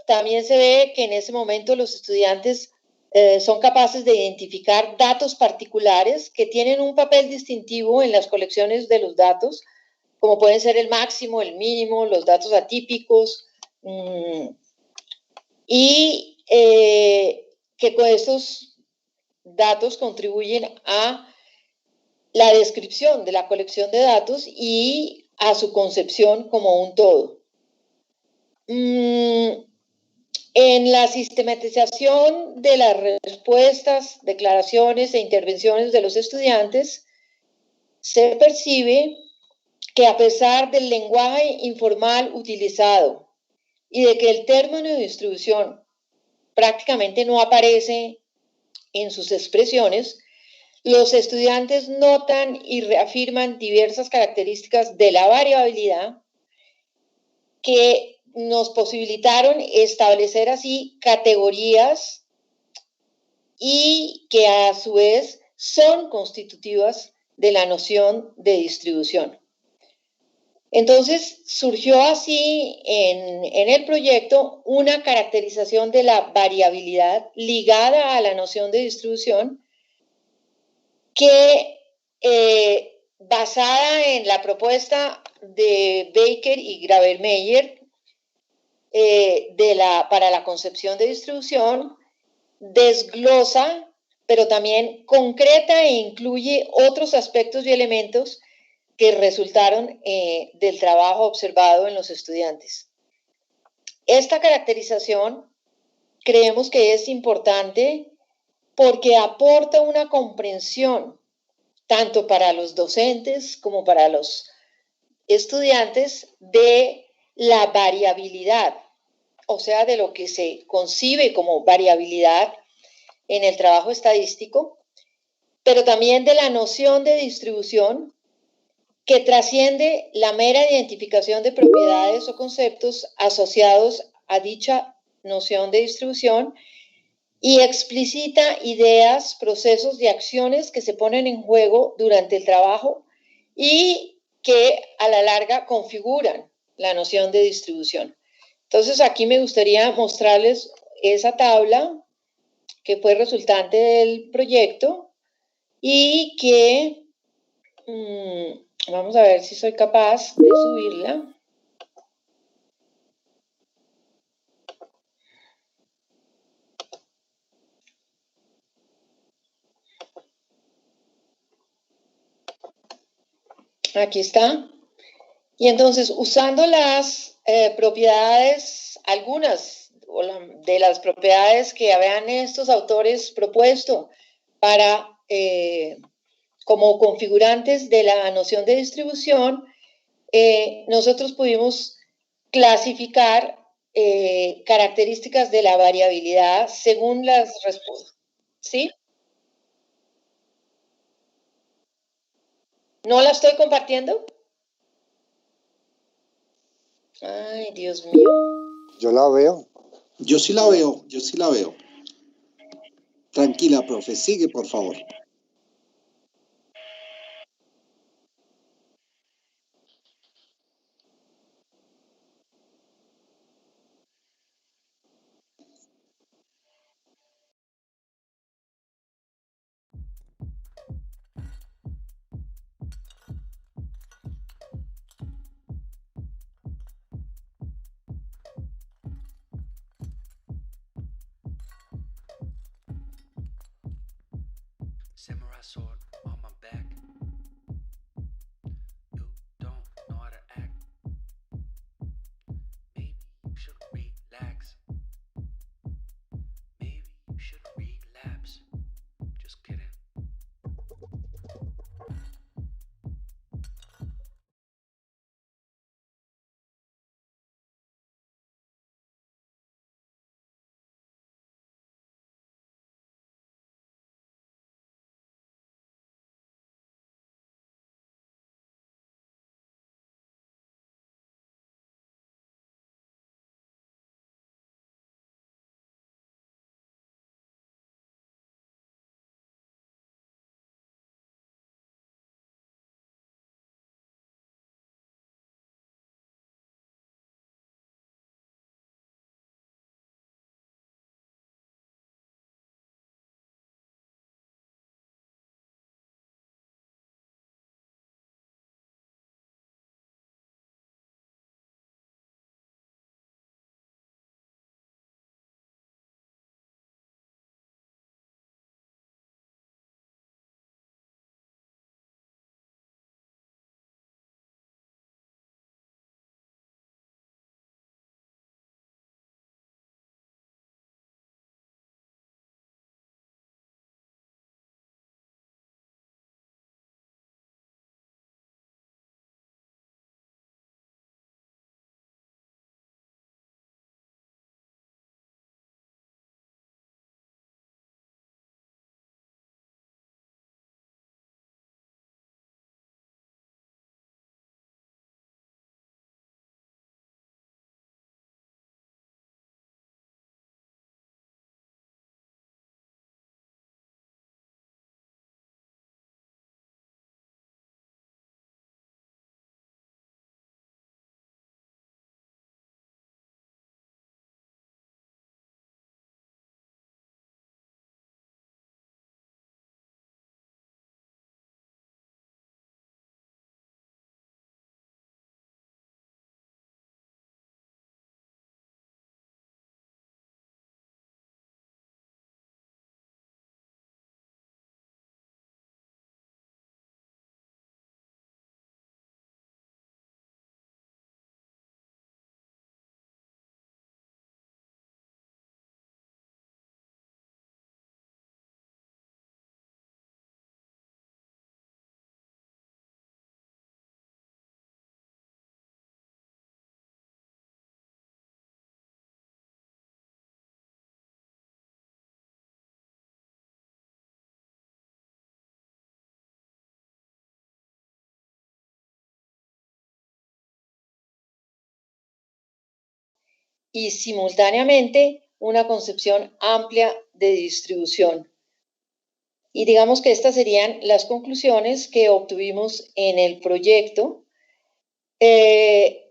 También se ve que en ese momento los estudiantes son capaces de identificar datos particulares que tienen un papel distintivo en las colecciones de los datos, como pueden ser el máximo, el mínimo, los datos atípicos, y que con estos datos contribuyen a la descripción de la colección de datos y a su concepción como un todo. En la sistematización de las respuestas, declaraciones e intervenciones de los estudiantes, se percibe que a pesar del lenguaje informal utilizado y de que el término de distribución prácticamente no aparece en sus expresiones, los estudiantes notan y reafirman diversas características de la variabilidad que nos posibilitaron establecer así categorías y que a su vez son constitutivas de la noción de distribución. Entonces surgió así en el proyecto una caracterización de la variabilidad ligada a la noción de distribución que basada en la propuesta de Baker y Grawemeyer para la concepción de distribución, desglosa, pero también concreta e incluye otros aspectos y elementos que resultaron del trabajo observado en los estudiantes. Esta caracterización creemos que es importante porque aporta una comprensión tanto para los docentes como para los estudiantes de la variabilidad, o sea, de lo que se concibe como variabilidad en el trabajo estadístico, pero también de la noción de distribución que trasciende la mera identificación de propiedades o conceptos asociados a dicha noción de distribución y explicita ideas, procesos y acciones que se ponen en juego durante el trabajo y que a la larga configuran la noción de distribución. Entonces aquí me gustaría mostrarles esa tabla que fue resultante del proyecto y que vamos a ver si soy capaz de subirla. Aquí está. Y entonces, usando las propiedades, algunas de las propiedades que habían estos autores propuesto para como configurantes de la noción de distribución, nosotros pudimos clasificar características de la variabilidad según las respuestas. ¿Sí? ¿No la estoy compartiendo? Ay, Dios mío. Yo la veo. Yo sí la veo, yo sí la veo. Tranquila, profe, sigue, por favor. sword on my back. You don't know how to act. Maybe you should relax. Maybe you should relapse. Just kidding. Y simultáneamente una concepción amplia de distribución. Y digamos que estas serían las conclusiones que obtuvimos en el proyecto, que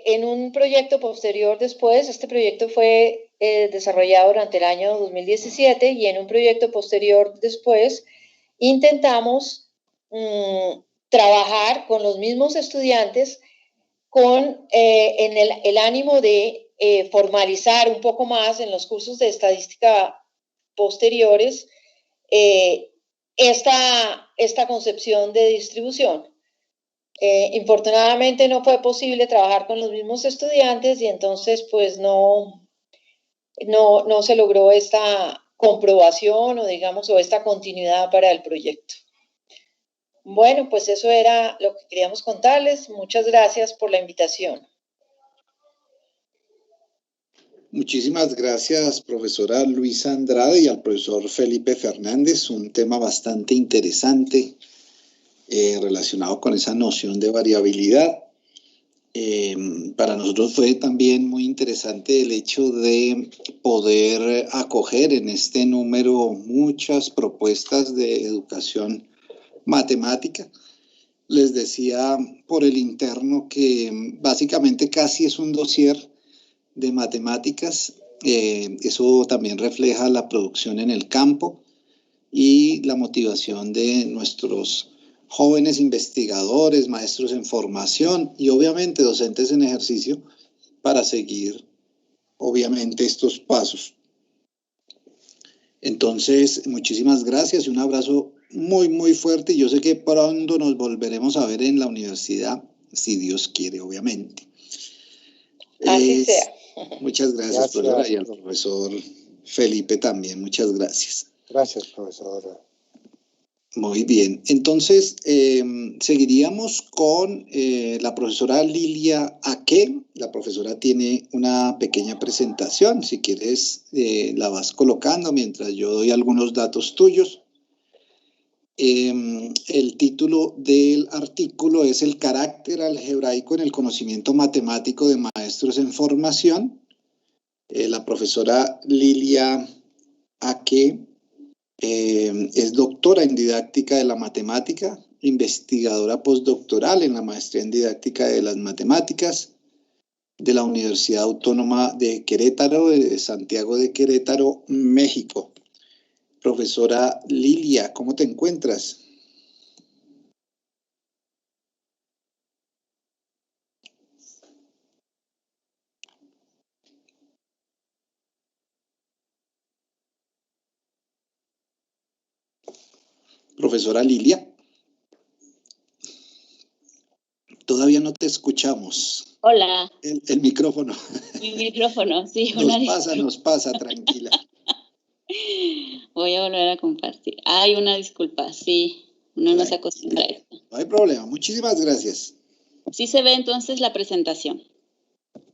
en un proyecto posterior después, este proyecto fue desarrollado durante el año 2017 y en un proyecto posterior después intentamos trabajar con los mismos estudiantes en el ánimo de formalizar un poco más en los cursos de estadística posteriores esta concepción de distribución. Infortunadamente no fue posible trabajar con los mismos estudiantes y entonces pues no se logró esta comprobación o esta continuidad para el proyecto. Bueno, pues eso era lo que queríamos contarles. Muchas gracias por la invitación. Muchísimas gracias, profesora Luisa Andrade, y al profesor Felipe Fernández. Un tema bastante interesante relacionado con esa noción de variabilidad. Para nosotros fue también muy interesante el hecho de poder acoger en este número muchas propuestas de educación matemática. Les decía por el interno que básicamente casi es un dossier de matemáticas. Eso también refleja la producción en el campo y la motivación de nuestros jóvenes investigadores, maestros en formación y obviamente docentes en ejercicio para seguir obviamente estos pasos. Entonces, muchísimas gracias y un abrazo muy, muy fuerte y yo sé que pronto nos volveremos a ver en la universidad, si Dios quiere, obviamente. Así sea. Muchas gracias, profesora, y al profesor Felipe también, muchas gracias. Gracias, profesora. Muy bien, entonces seguiríamos con la profesora Lilia Aque. La profesora tiene una pequeña presentación, si quieres la vas colocando mientras yo doy algunos datos tuyos. El título del artículo es El carácter algebraico en el conocimiento matemático de maestros en formación. La profesora Lilia Aque es doctora en didáctica de la matemática, investigadora postdoctoral en la maestría en didáctica de las matemáticas de la Universidad Autónoma de Querétaro, de Santiago de Querétaro, México. Profesora Lilia, ¿cómo te encuentras? Profesora Lilia, todavía no te escuchamos. Hola. El micrófono. Mi micrófono, sí. Nos pasa, tranquila. Voy a volver a compartir. Hay una disculpa, sí. Uno no se acostumbra a esto. No hay problema. Muchísimas gracias. ¿Sí se ve entonces la presentación?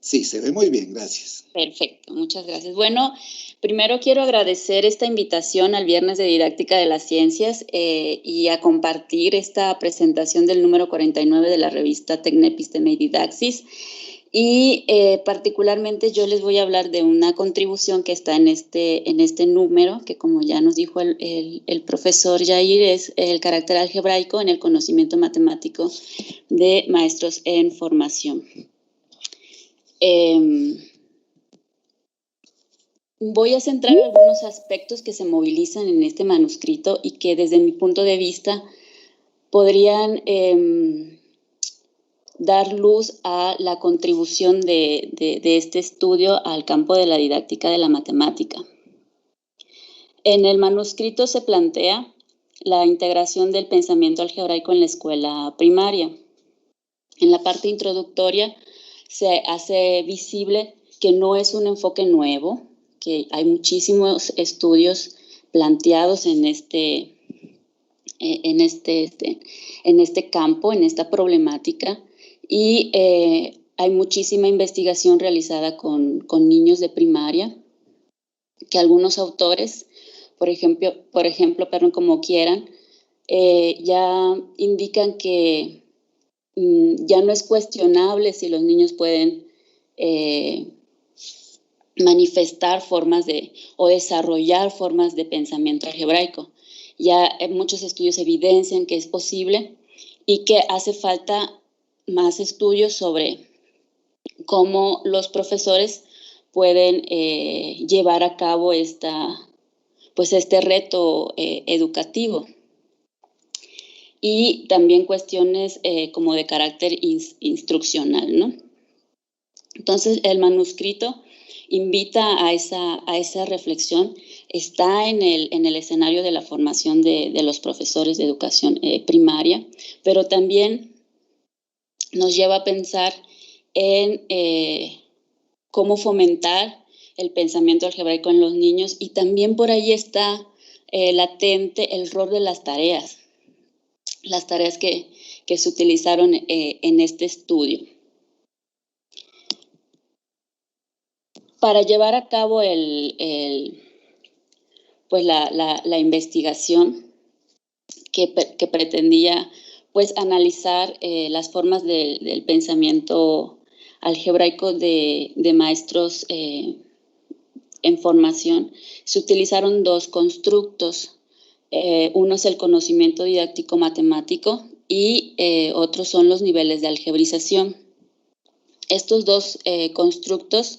Sí, se ve muy bien, gracias. Perfecto, muchas gracias. Bueno, primero quiero agradecer esta invitación al Viernes de Didáctica de las Ciencias y a compartir esta presentación del número 49 de la revista Tecnepisteme y Didaxis. Y particularmente yo les voy a hablar de una contribución que está en este número, que como ya nos dijo el profesor Jair, es el carácter algebraico en el conocimiento matemático de maestros en formación. Voy a centrar algunos aspectos que se movilizan en este manuscrito y que desde mi punto de vista podrían dar luz a la contribución de este estudio al campo de la didáctica de la matemática. En el manuscrito se plantea la integración del pensamiento algebraico en la escuela primaria. En la parte introductoria se hace visible que no es un enfoque nuevo, que hay muchísimos estudios planteados en este campo, en esta problemática, y hay muchísima investigación realizada con niños de primaria, que algunos autores, por ejemplo, como Quieran, ya indican que ya no es cuestionable si los niños pueden manifestar formas o desarrollar formas de pensamiento algebraico. Ya muchos estudios evidencian que es posible y que hace falta más estudios sobre cómo los profesores pueden llevar a cabo este reto educativo. Y también cuestiones como de carácter instruccional, ¿no? Entonces, el manuscrito invita a esa reflexión, está en el escenario de la formación de los profesores de educación primaria, pero también nos lleva a pensar en cómo fomentar el pensamiento algebraico en los niños, y también por ahí está latente el rol de las tareas que se utilizaron en este estudio. Para llevar a cabo la investigación que pretendía analizar las formas del pensamiento algebraico de maestros en formación, se utilizaron dos constructos. Uno es el conocimiento didáctico matemático y otros son los niveles de algebrización. Estos dos constructos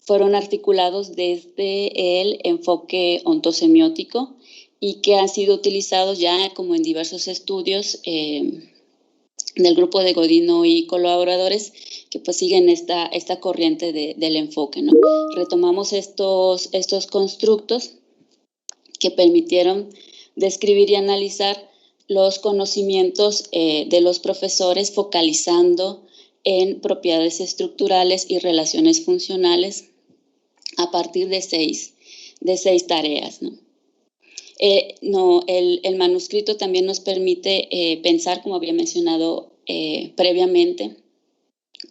fueron articulados desde el enfoque ontosemiótico y que han sido utilizados ya como en diversos estudios del grupo de Godino y colaboradores que siguen esta corriente del enfoque, ¿no? Retomamos estos constructos que permitieron describir y analizar los conocimientos de los profesores, focalizando en propiedades estructurales y relaciones funcionales a partir de seis tareas, ¿no? El manuscrito también nos permite pensar, como había mencionado previamente,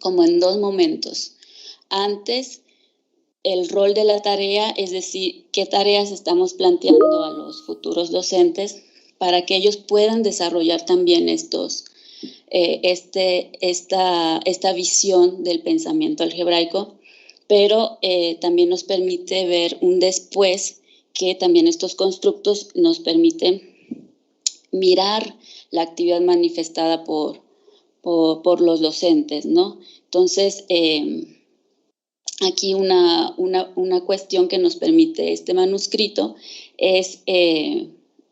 como en dos momentos. Antes, el rol de la tarea, es decir, qué tareas estamos planteando a los futuros docentes para que ellos puedan desarrollar también esta visión del pensamiento algebraico, pero también nos permite ver un después, que también estos constructos nos permiten mirar la actividad manifestada por los docentes, ¿no? Entonces, aquí una cuestión que nos permite este manuscrito es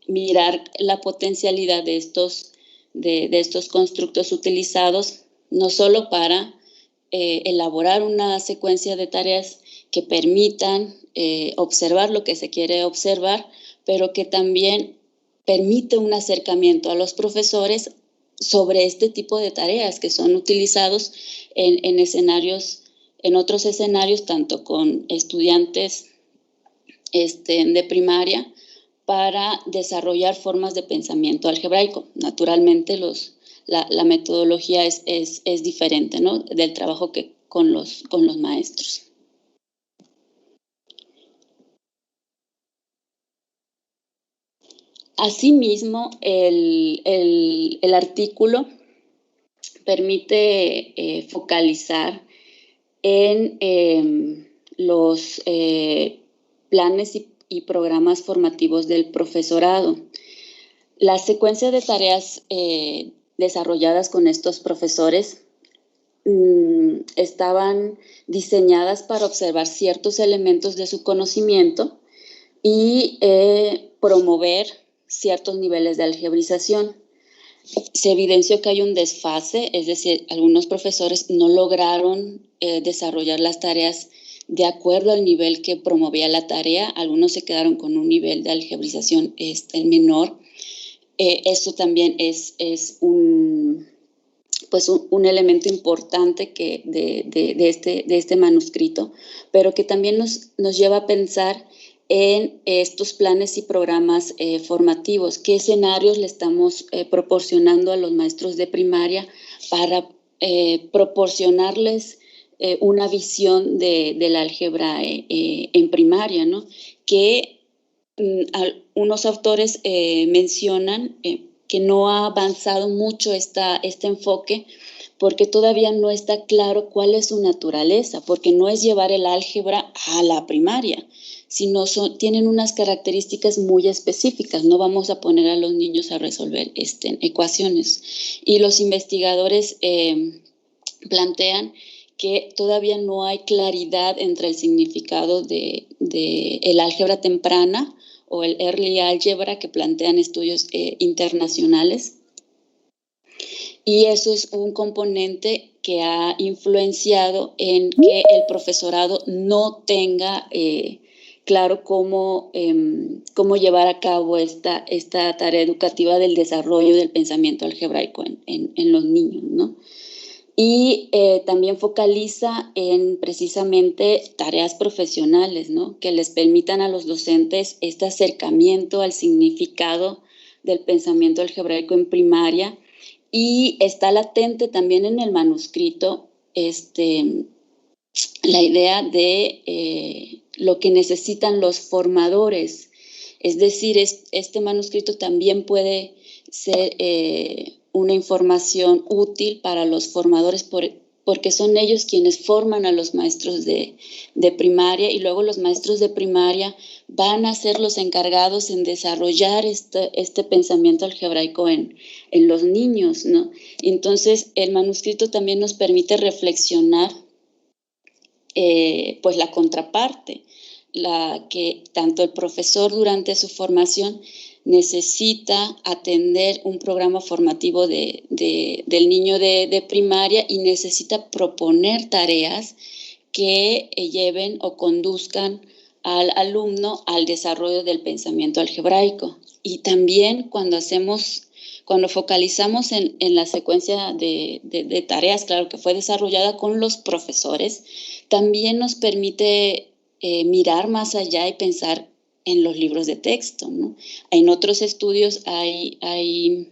mirar la potencialidad de estos constructos utilizados, no solo para elaborar una secuencia de tareas que permitan observar lo que se quiere observar, pero que también permite un acercamiento a los profesores sobre este tipo de tareas que son utilizados en otros escenarios, tanto con estudiantes de primaria, para desarrollar formas de pensamiento algebraico. Naturalmente, la metodología es diferente, ¿no?, del trabajo que con los maestros. Asimismo, el artículo permite focalizar en los planes y programas formativos del profesorado. La secuencia de tareas desarrolladas con estos profesores estaban diseñadas para observar ciertos elementos de su conocimiento y promover ciertos niveles de algebrización. Se evidenció que hay un desfase, es decir, algunos profesores no lograron desarrollar las tareas de acuerdo al nivel que promovía la tarea. Algunos se quedaron con un nivel de algebrización menor. Esto también es un elemento importante de este manuscrito, pero que también nos lleva a pensar en estos planes y programas formativos. ¿Qué escenarios le estamos proporcionando a los maestros de primaria para proporcionarles una visión de la álgebra en primaria, ¿no? Que unos autores mencionan que no ha avanzado mucho este enfoque porque todavía no está claro cuál es su naturaleza, porque no es llevar el álgebra a la primaria, sino tienen unas características muy específicas. No vamos a poner a los niños a resolver ecuaciones. Y los investigadores plantean que todavía no hay claridad entre el significado de el álgebra temprana o el early algebra que plantean estudios internacionales. Y eso es un componente que ha influenciado en que el profesorado no tenga claro cómo llevar a cabo esta tarea educativa del desarrollo del pensamiento algebraico en los niños, ¿no? Y también focaliza en precisamente tareas profesionales, ¿no?, que les permitan a los docentes este acercamiento al significado del pensamiento algebraico en primaria. Y está latente también en el manuscrito la idea de lo que necesitan los formadores. Es decir, este manuscrito también puede ser una información útil para los formadores porque son ellos quienes forman a los maestros de primaria, y luego los maestros de primaria van a ser los encargados en desarrollar este pensamiento algebraico en los niños, ¿no? Entonces, el manuscrito también nos permite reflexionar pues la contraparte, la que tanto el profesor durante su formación necesita atender un programa formativo del niño de primaria y necesita proponer tareas que lleven o conduzcan al alumno al desarrollo del pensamiento algebraico. y también cuando focalizamos en la secuencia de tareas, claro, que fue desarrollada con los profesores, también nos permite mirar más allá y pensar en los libros de texto, ¿no? En otros estudios hay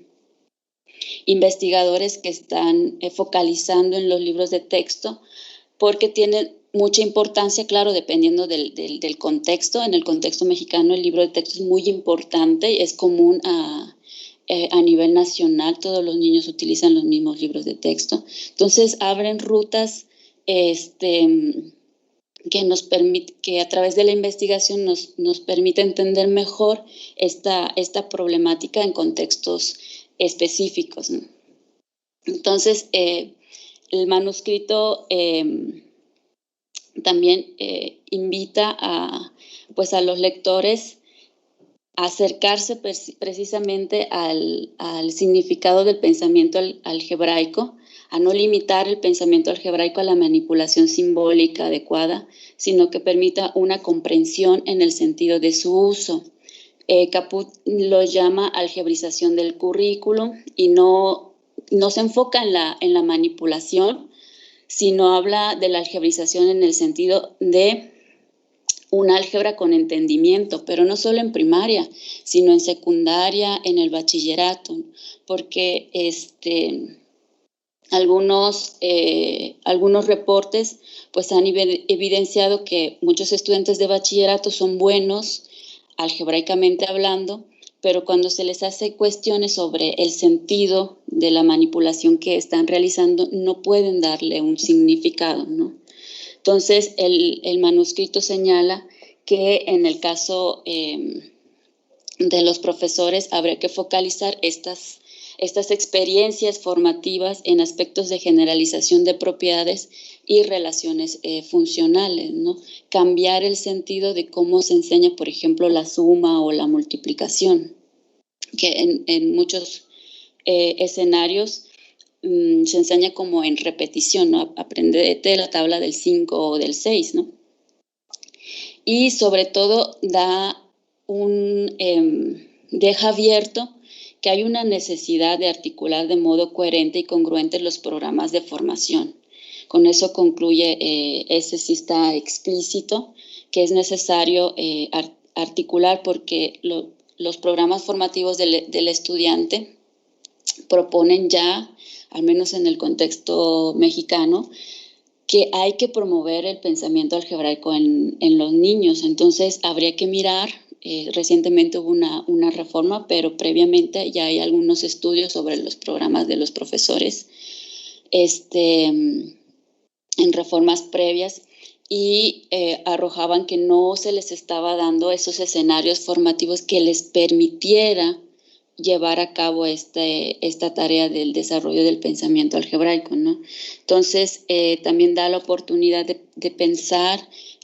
investigadores que están focalizando en los libros de texto porque tienen mucha importancia, claro, dependiendo del contexto. En el contexto mexicano el libro de texto es muy importante, es común a nivel nacional, todos los niños utilizan los mismos libros de texto. Entonces abren rutas que a través de la investigación nos permite entender mejor esta problemática en contextos específicos, ¿no? Entonces, el manuscrito también invita a los lectores a acercarse precisamente al significado del pensamiento algebraico, a no limitar el pensamiento algebraico a la manipulación simbólica adecuada, sino que permita una comprensión en el sentido de su uso. Caput lo llama algebrización del currículum y no se enfoca en la manipulación, sino habla de la algebrización en el sentido de un álgebra con entendimiento, pero no solo en primaria, sino en secundaria, en el bachillerato, porque algunos reportes pues han evidenciado que muchos estudiantes de bachillerato son buenos algebraicamente hablando, pero cuando se les hace cuestiones sobre el sentido de la manipulación que están realizando, no pueden darle un significado, ¿no? Entonces, el manuscrito señala que en el caso de los profesores habría que focalizar estas experiencias formativas en aspectos de generalización de propiedades y relaciones funcionales, ¿no? Cambiar el sentido de cómo se enseña, por ejemplo, la suma o la multiplicación, que en muchos escenarios se enseña como en repetición, ¿no? Aprendete la tabla del 5 o del 6, ¿no? Y sobre todo deja abierto que hay una necesidad de articular de modo coherente y congruente los programas de formación. Con eso concluye, ese sí está explícito, que es necesario articular porque los programas formativos del estudiante proponen ya, al menos en el contexto mexicano, que hay que promover el pensamiento algebraico en los niños. Entonces, habría que mirar, recientemente hubo una reforma, pero previamente ya hay algunos estudios sobre los programas de los profesores en reformas previas y arrojaban que no se les estaba dando esos escenarios formativos que les permitiera llevar a cabo esta tarea del desarrollo del pensamiento algebraico, ¿no? Entonces, también da la oportunidad de pensar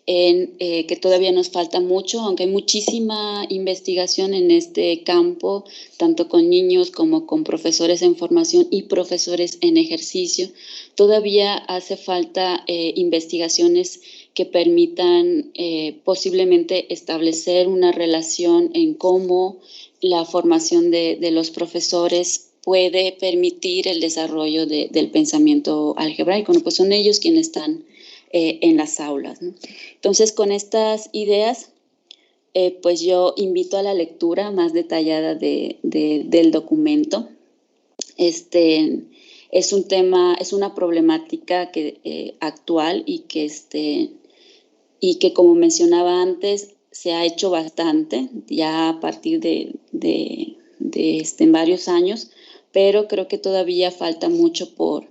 en que todavía nos falta mucho, aunque hay muchísima investigación en este campo, tanto con niños como con profesores en formación y profesores en ejercicio. Todavía hace falta investigaciones que permitan posiblemente establecer una relación en cómo la formación de los profesores puede permitir el desarrollo del pensamiento algebraico, ¿no? Pues son ellos quienes están en las aulas, ¿no? Entonces, con estas ideas, pues yo invito a la lectura más detallada del documento. Es un tema, es una problemática actual y que, como mencionaba antes, se ha hecho bastante ya a partir de varios años, pero creo que todavía falta mucho por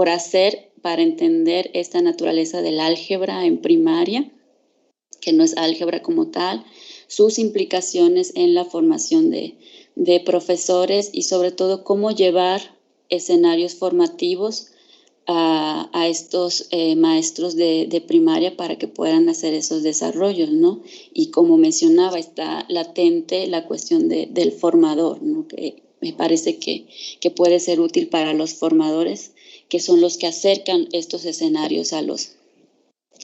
hacer para entender esta naturaleza del álgebra en primaria, que no es álgebra como tal, sus implicaciones en la formación de profesores y sobre todo cómo llevar escenarios formativos a estos maestros de primaria para que puedan hacer esos desarrollos, ¿no? Y como mencionaba, está latente la cuestión del formador, ¿no? Que me parece que puede ser útil para los formadores, que son los que acercan estos escenarios a los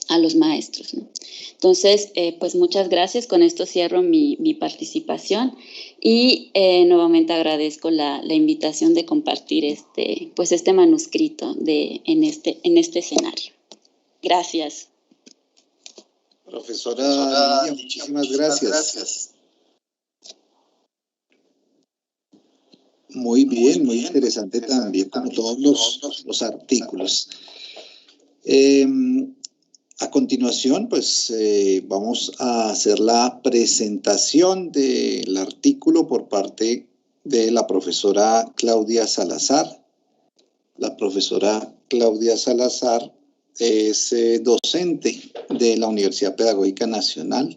a los maestros, ¿no? Entonces, pues muchas gracias. Con esto cierro mi participación y nuevamente agradezco la invitación de compartir este manuscrito en este escenario. Gracias. Profesora Lidia, muchísimas gracias. Muy bien, muy interesante también, como todos los artículos. A continuación, pues vamos a hacer la presentación del artículo por parte de la profesora Claudia Salazar. La profesora Claudia Salazar es docente de la Universidad Pedagógica Nacional,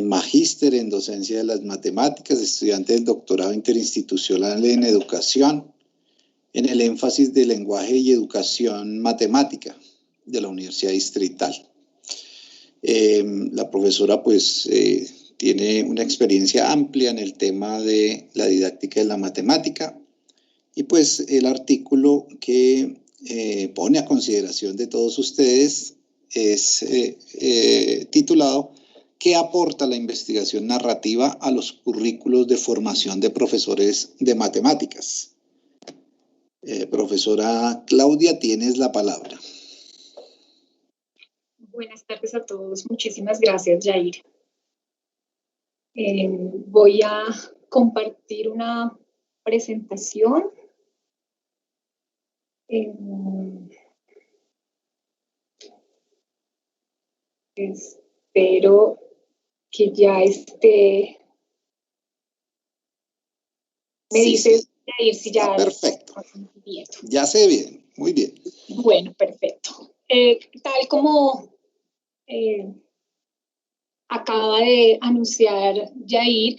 magíster en docencia de las matemáticas, estudiante del doctorado interinstitucional en educación, en el énfasis de lenguaje y educación matemática de la Universidad Distrital. La profesora pues tiene una experiencia amplia en el tema de la didáctica de la matemática y pues el artículo que pone a consideración de todos ustedes es titulado ¿Qué aporta la investigación narrativa a los currículos de formación de profesores de matemáticas? Profesora Claudia, tienes la palabra. Buenas tardes a todos. Muchísimas gracias, Jair. Voy a compartir una presentación. Espero que ya esté. Me dices, Jair, si ya. Perfecto. Ya se ve bien, muy bien. Bueno, perfecto. Tal como acaba de anunciar Jair,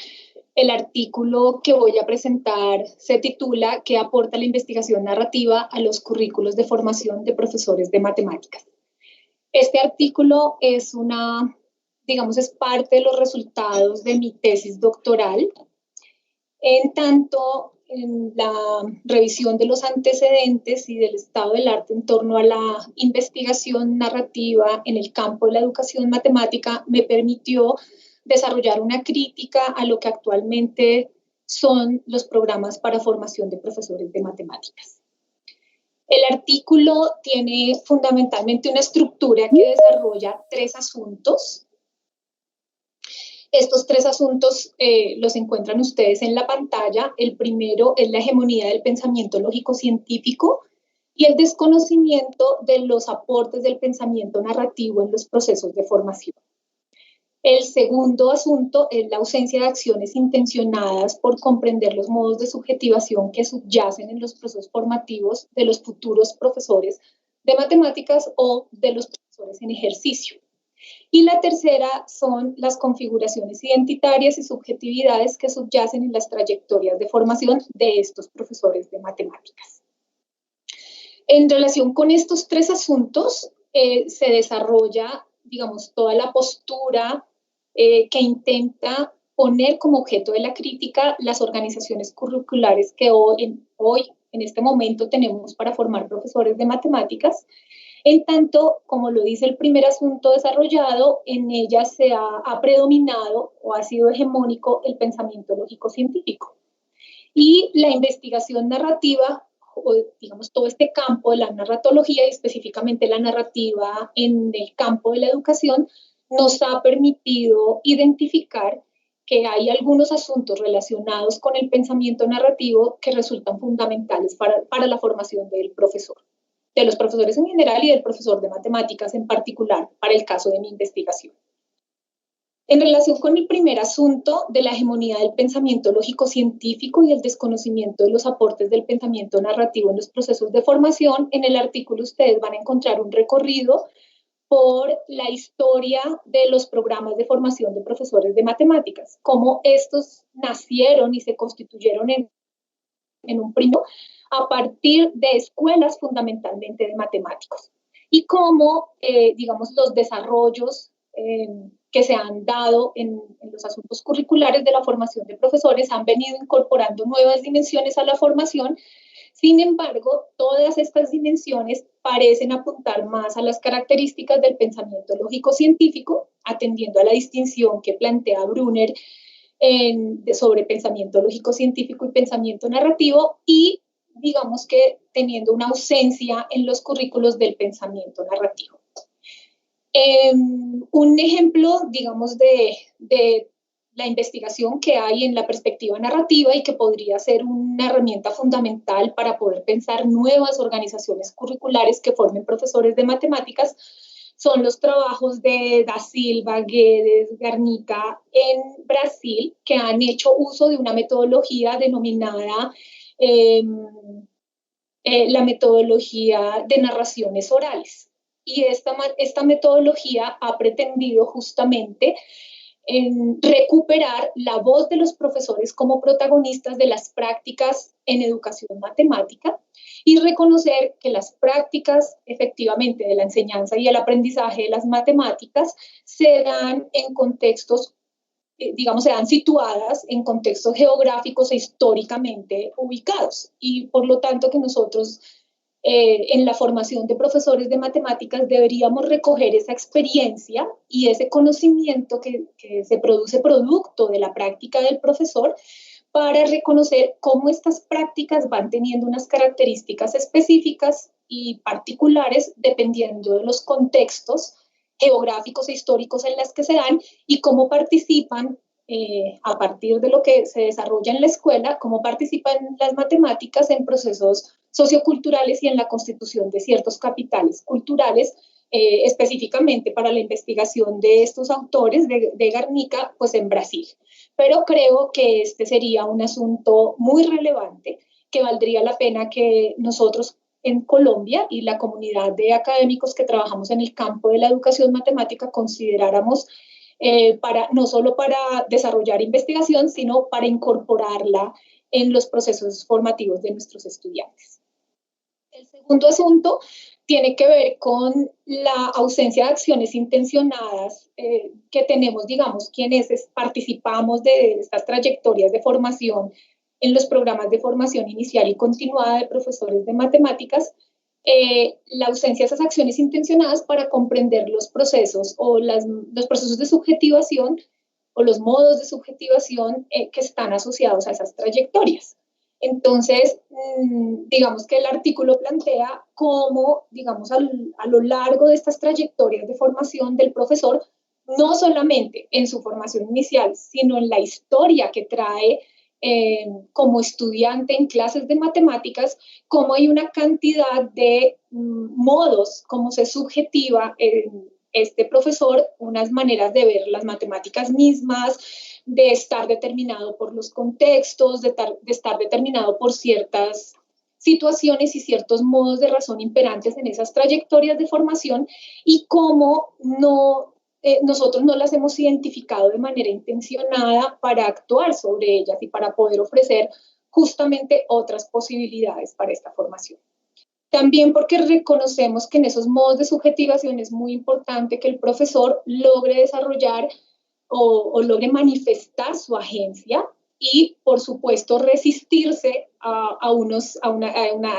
el artículo que voy a presentar se titula ¿Qué aporta la investigación narrativa a los currículos de formación de profesores de matemáticas? Este artículo es es parte de los resultados de mi tesis doctoral. En tanto, en la revisión de los antecedentes y del estado del arte en torno a la investigación narrativa en el campo de la educación matemática me permitió desarrollar una crítica a lo que actualmente son los programas para formación de profesores de matemáticas. El artículo tiene fundamentalmente una estructura que desarrolla 3 asuntos. Estos 3 asuntos los encuentran ustedes en la pantalla. El primero es la hegemonía del pensamiento lógico-científico y el desconocimiento de los aportes del pensamiento narrativo en los procesos de formación. El segundo asunto es la ausencia de acciones intencionadas por comprender los modos de subjetivación que subyacen en los procesos formativos de los futuros profesores de matemáticas o de los profesores en ejercicio. Y la tercera son las configuraciones identitarias y subjetividades que subyacen en las trayectorias de formación de estos profesores de matemáticas. En relación con estos 3 asuntos, se desarrolla, toda la postura que intenta poner como objeto de la crítica las organizaciones curriculares que hoy, en este momento, tenemos para formar profesores de matemáticas. En tanto, como lo dice el primer asunto desarrollado, en ella ha predominado o ha sido hegemónico el pensamiento lógico-científico. Y la investigación narrativa, o todo este campo de la narratología y específicamente la narrativa en el campo de la educación, nos ha permitido identificar que hay algunos asuntos relacionados con el pensamiento narrativo que resultan fundamentales para la formación del profesor, de los profesores en general y del profesor de matemáticas en particular, para el caso de mi investigación. En relación con el primer asunto de la hegemonía del pensamiento lógico-científico y el desconocimiento de los aportes del pensamiento narrativo en los procesos de formación, en el artículo ustedes van a encontrar un recorrido por la historia de los programas de formación de profesores de matemáticas, cómo estos nacieron y se constituyeron en un principio a partir de escuelas fundamentalmente de matemáticos y cómo, los desarrollos que se han dado en los asuntos curriculares de la formación de profesores han venido incorporando nuevas dimensiones a la formación. Sin embargo, todas estas dimensiones parecen apuntar más a las características del pensamiento lógico-científico, atendiendo a la distinción que plantea Brunner sobre pensamiento lógico-científico y pensamiento narrativo, y digamos que teniendo una ausencia en los currículos del pensamiento narrativo. Un ejemplo, digamos, de la investigación que hay en la perspectiva narrativa y que podría ser una herramienta fundamental para poder pensar nuevas organizaciones curriculares que formen profesores de matemáticas son los trabajos de Da Silva, Guedes, Garnica en Brasil, que han hecho uso de una metodología denominada la metodología de narraciones orales. Y esta metodología ha pretendido justamente recuperar la voz de los profesores como protagonistas de las prácticas en educación matemática y reconocer que las prácticas efectivamente de la enseñanza y el aprendizaje de las matemáticas se dan en contextos, digamos, se dan situadas en contextos geográficos e históricamente ubicados. Y por lo tanto que nosotros en la formación de profesores de matemáticas deberíamos recoger esa experiencia y ese conocimiento que se produce producto de la práctica del profesor para reconocer cómo estas prácticas van teniendo unas características específicas y particulares dependiendo de los contextos geográficos e históricos en los que se dan y cómo participan a partir de lo que se desarrolla en la escuela, cómo participan las matemáticas en procesos socioculturales y en la constitución de ciertos capitales culturales, específicamente para la investigación de estos autores de Garnica, pues en Brasil. Pero creo que este sería un asunto muy relevante que valdría la pena que nosotros en Colombia y la comunidad de académicos que trabajamos en el campo de la educación matemática consideráramos no solo para desarrollar investigación, sino para incorporarla en los procesos formativos de nuestros estudiantes. El segundo asunto tiene que ver con la ausencia de acciones intencionadas que tenemos, digamos, quienes participamos de estas trayectorias de formación en los programas de formación inicial y continuada de profesores de matemáticas, la ausencia de esas acciones intencionadas para comprender los procesos o los procesos de subjetivación o los modos de subjetivación que están asociados a esas trayectorias. Entonces, digamos que el artículo plantea cómo, digamos, a lo largo de estas trayectorias de formación del profesor, no solamente en su formación inicial, sino en la historia que trae como estudiante en clases de matemáticas, cómo hay una cantidad de modos, cómo se subjetiva este profesor, unas maneras de ver las matemáticas mismas, de estar determinado por los contextos, de estar determinado por ciertas situaciones y ciertos modos de razón imperantes en esas trayectorias de formación y cómo nosotros no las hemos identificado de manera intencionada para actuar sobre ellas y para poder ofrecer justamente otras posibilidades para esta formación. También porque reconocemos que en esos modos de subjetivación es muy importante que el profesor logre desarrollar o logre manifestar su agencia y, por supuesto, resistirse a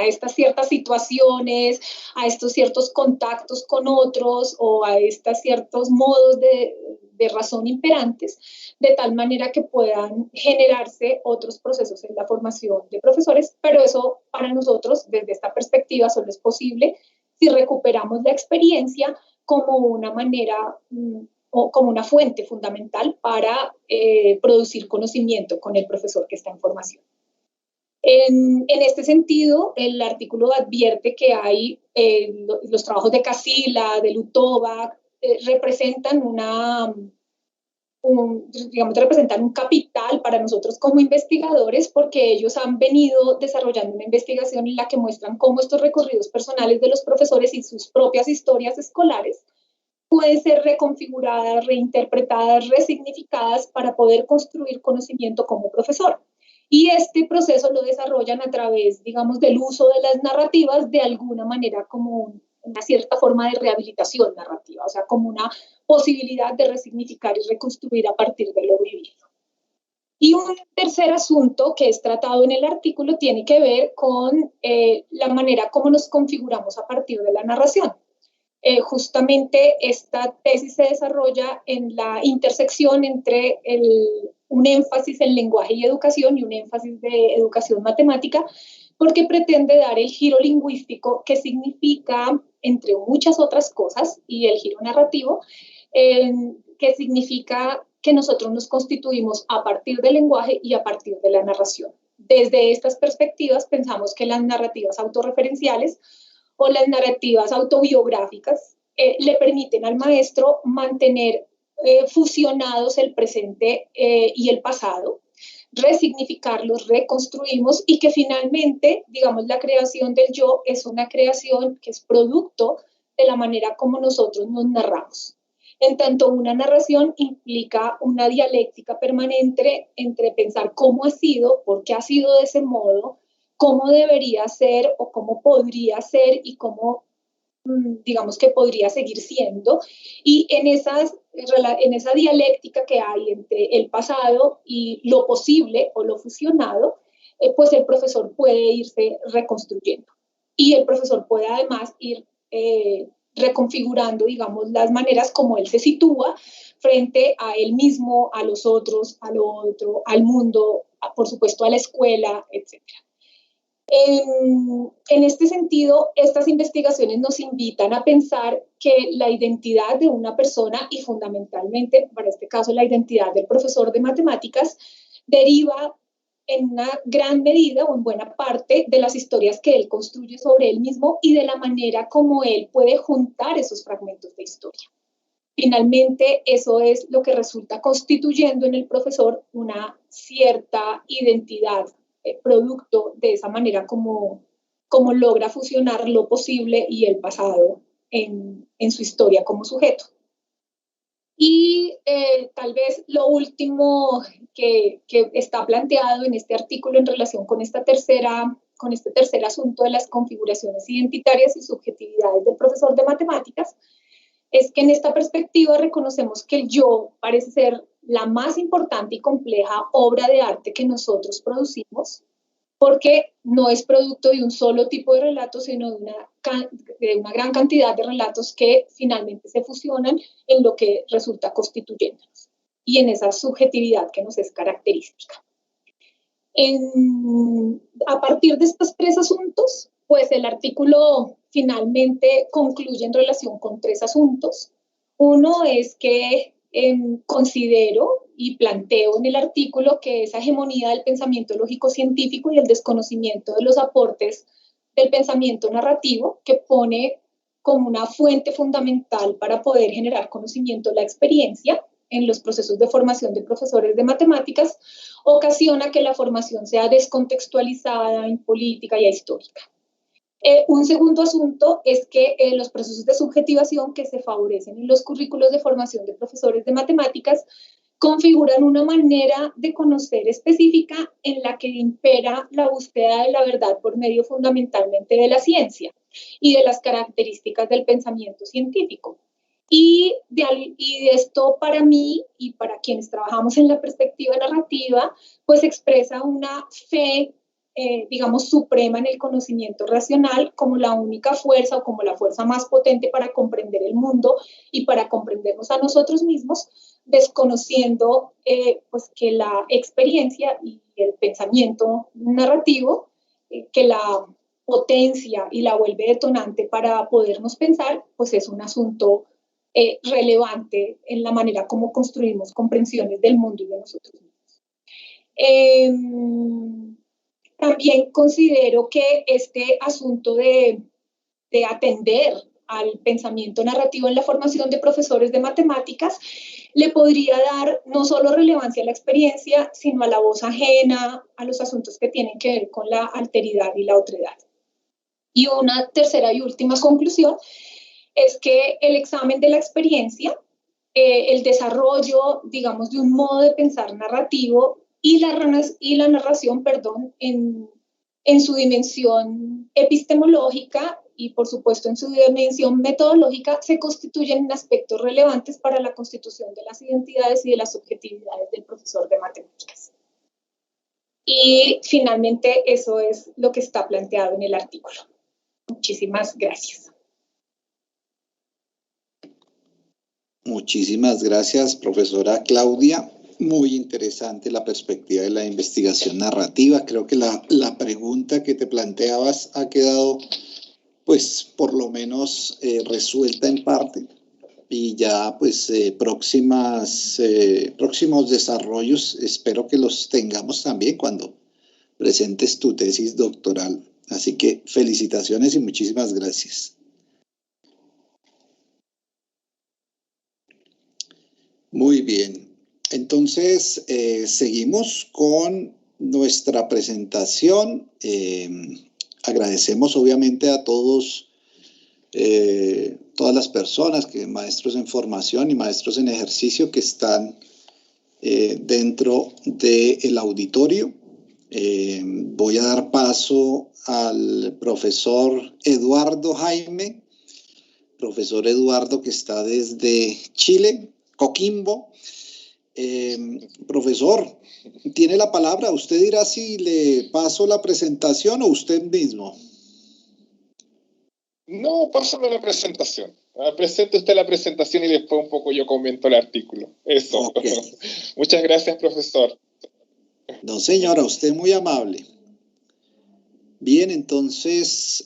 estas ciertas situaciones, a estos ciertos contactos con otros o a estos ciertos modos de razón imperantes, de tal manera que puedan generarse otros procesos en la formación de profesores, pero eso para nosotros, desde esta perspectiva, solo es posible si recuperamos la experiencia como una manera o como una fuente fundamental para producir conocimiento con el profesor que está en formación. En este sentido, el artículo advierte que hay los trabajos de Casila, de Lutovac, representan representan un capital para nosotros como investigadores porque ellos han venido desarrollando una investigación en la que muestran cómo estos recorridos personales de los profesores y sus propias historias escolares pueden ser reconfiguradas, reinterpretadas, resignificadas para poder construir conocimiento como profesor. Y este proceso lo desarrollan a través, digamos, del uso de las narrativas de alguna manera como una cierta forma de rehabilitación narrativa, o sea, como una posibilidad de resignificar y reconstruir a partir de lo vivido. Y un tercer asunto que es tratado en el artículo tiene que ver con la manera como nos configuramos a partir de la narración. Justamente esta tesis se desarrolla en la intersección entre un énfasis en lenguaje y educación y un énfasis de educación matemática, porque pretende dar el giro lingüístico que significa, entre muchas otras cosas, y el giro narrativo, que significa que nosotros nos constituimos a partir del lenguaje y a partir de la narración. Desde estas perspectivas pensamos que las narrativas autorreferenciales o las narrativas autobiográficas le permiten al maestro mantener fusionados el presente y el pasado, resignificarlos, reconstruimos y que finalmente, digamos, la creación del yo es una creación que es producto de la manera como nosotros nos narramos. En tanto, una narración implica una dialéctica permanente entre pensar cómo ha sido, por qué ha sido de ese modo, cómo debería ser o cómo podría ser y cómo, digamos, que podría seguir siendo. Y en esa dialéctica que hay entre el pasado y lo posible o lo fusionado, pues el profesor puede irse reconstruyendo. Y el profesor puede además ir reconfigurando, digamos, las maneras como él se sitúa frente a él mismo, a los otros, a lo otro, al mundo, por supuesto a la escuela, etc. En este sentido, estas investigaciones nos invitan a pensar que la identidad de una persona y fundamentalmente, para este caso, la identidad del profesor de matemáticas, deriva en una gran medida o en buena parte de las historias que él construye sobre él mismo y de la manera como él puede juntar esos fragmentos de historia. Finalmente, eso es lo que resulta constituyendo en el profesor una cierta identidad, producto de esa manera como logra fusionar lo posible y el pasado en su historia como sujeto. Y tal vez lo último que está planteado en este artículo en relación con este tercer asunto de las configuraciones identitarias y subjetividades del profesor de matemáticas es que en esta perspectiva reconocemos que el yo parece ser la más importante y compleja obra de arte que nosotros producimos, porque no es producto de un solo tipo de relato, sino de una gran cantidad de relatos que finalmente se fusionan en lo que resulta constituyéndonos y en esa subjetividad que nos es característica. A partir de estos tres asuntos, pues el artículo finalmente concluye en relación con tres asuntos. Uno es que considero y planteo en el artículo que esa hegemonía del pensamiento lógico-científico y el desconocimiento de los aportes del pensamiento narrativo, que pone como una fuente fundamental para poder generar conocimiento la experiencia en los procesos de formación de profesores de matemáticas, ocasiona que la formación sea descontextualizada, impolítica y ahistórica. Un segundo asunto es que los procesos de subjetivación que se favorecen en los currículos de formación de profesores de matemáticas configuran una manera de conocer específica en la que impera la búsqueda de la verdad por medio fundamentalmente de la ciencia y de las características del pensamiento científico. Y esto para mí y para quienes trabajamos en la perspectiva narrativa, pues expresa una fe digamos, suprema en el conocimiento racional como la única fuerza o como la fuerza más potente para comprender el mundo y para comprendernos a nosotros mismos, desconociendo pues que la experiencia y el pensamiento narrativo, que la potencia y la vuelve detonante para podernos pensar, pues es un asunto relevante en la manera como construimos comprensiones del mundo y de nosotros mismos. También considero que este asunto de atender al pensamiento narrativo en la formación de profesores de matemáticas le podría dar no solo relevancia a la experiencia, sino a la voz ajena, a los asuntos que tienen que ver con la alteridad y la otredad. Y una tercera y última conclusión es que el examen de la experiencia, el desarrollo, digamos, de un modo de pensar narrativo, y la narración, en su dimensión epistemológica y por supuesto en su dimensión metodológica se constituyen en aspectos relevantes para la constitución de las identidades y de las subjetividades del profesor de matemáticas. Y finalmente eso es lo que está planteado en el artículo. Muchísimas gracias. Muchísimas gracias, profesora Claudia. Muy interesante la perspectiva de la investigación narrativa. Creo que la pregunta que te planteabas ha quedado, pues, por lo menos resuelta en parte. Y ya, pues, próximos desarrollos, espero que los tengamos también cuando presentes tu tesis doctoral. Así que felicitaciones y muchísimas gracias. Muy bien. Entonces, seguimos con nuestra presentación. Agradecemos obviamente a todas las personas, maestros en formación y maestros en ejercicio que están dentro del auditorio. Voy a dar paso al profesor Eduardo Jaime, profesor Eduardo que está desde Chile, Coquimbo. Profesor, tiene la palabra. Usted dirá si le paso la presentación o usted mismo. No, pásame la presentación. Presente usted la presentación y después un poco yo comento el artículo. Eso. Okay. Muchas gracias, profesor. No, señora, usted es muy amable. Bien, entonces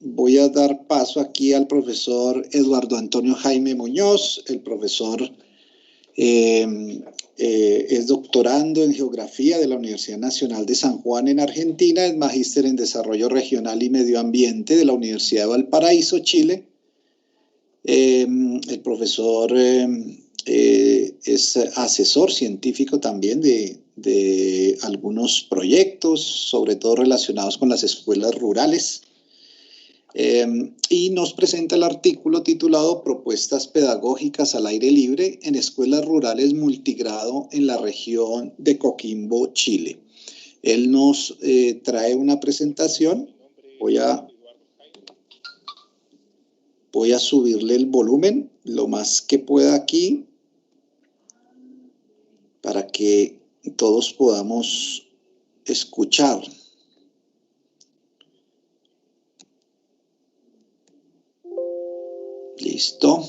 voy a dar paso aquí al profesor Eduardo Antonio Jaime Muñoz. El profesor es doctorando en Geografía de la Universidad Nacional de San Juan en Argentina, es magíster en Desarrollo Regional y Medio Ambiente de la Universidad de Valparaíso, Chile. El profesor es asesor científico también de algunos proyectos, sobre todo relacionados con las escuelas rurales. Y nos presenta el artículo titulado Propuestas pedagógicas al aire libre en escuelas rurales multigrado en la región de Coquimbo, Chile. Él nos trae una presentación. Voy a subirle el volumen lo más que pueda aquí para que todos podamos escuchar. Listo.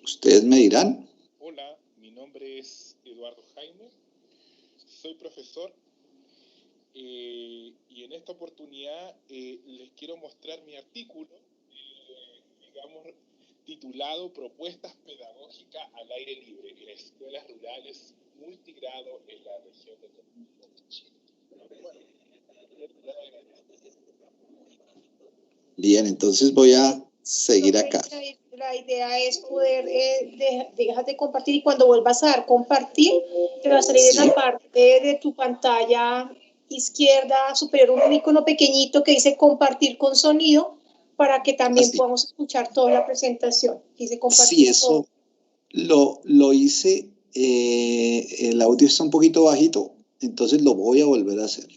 Ustedes me dirán. Hola, mi nombre es Eduardo Jaime. Soy profesor y en esta oportunidad les quiero mostrar mi artículo, titulado Propuestas pedagógicas al aire libre en escuelas rurales multigrado en la región de Coquimbo, Chile. Bien, entonces voy a seguir acá. La idea es poder dejar de compartir y cuando vuelvas a dar compartir, te va a salir en la parte de tu pantalla izquierda superior un icono pequeñito que dice compartir con sonido para que también podamos escuchar toda la presentación. Dice compartir. Sí, eso lo hice. El audio está un poquito bajito, entonces lo voy a volver a hacer.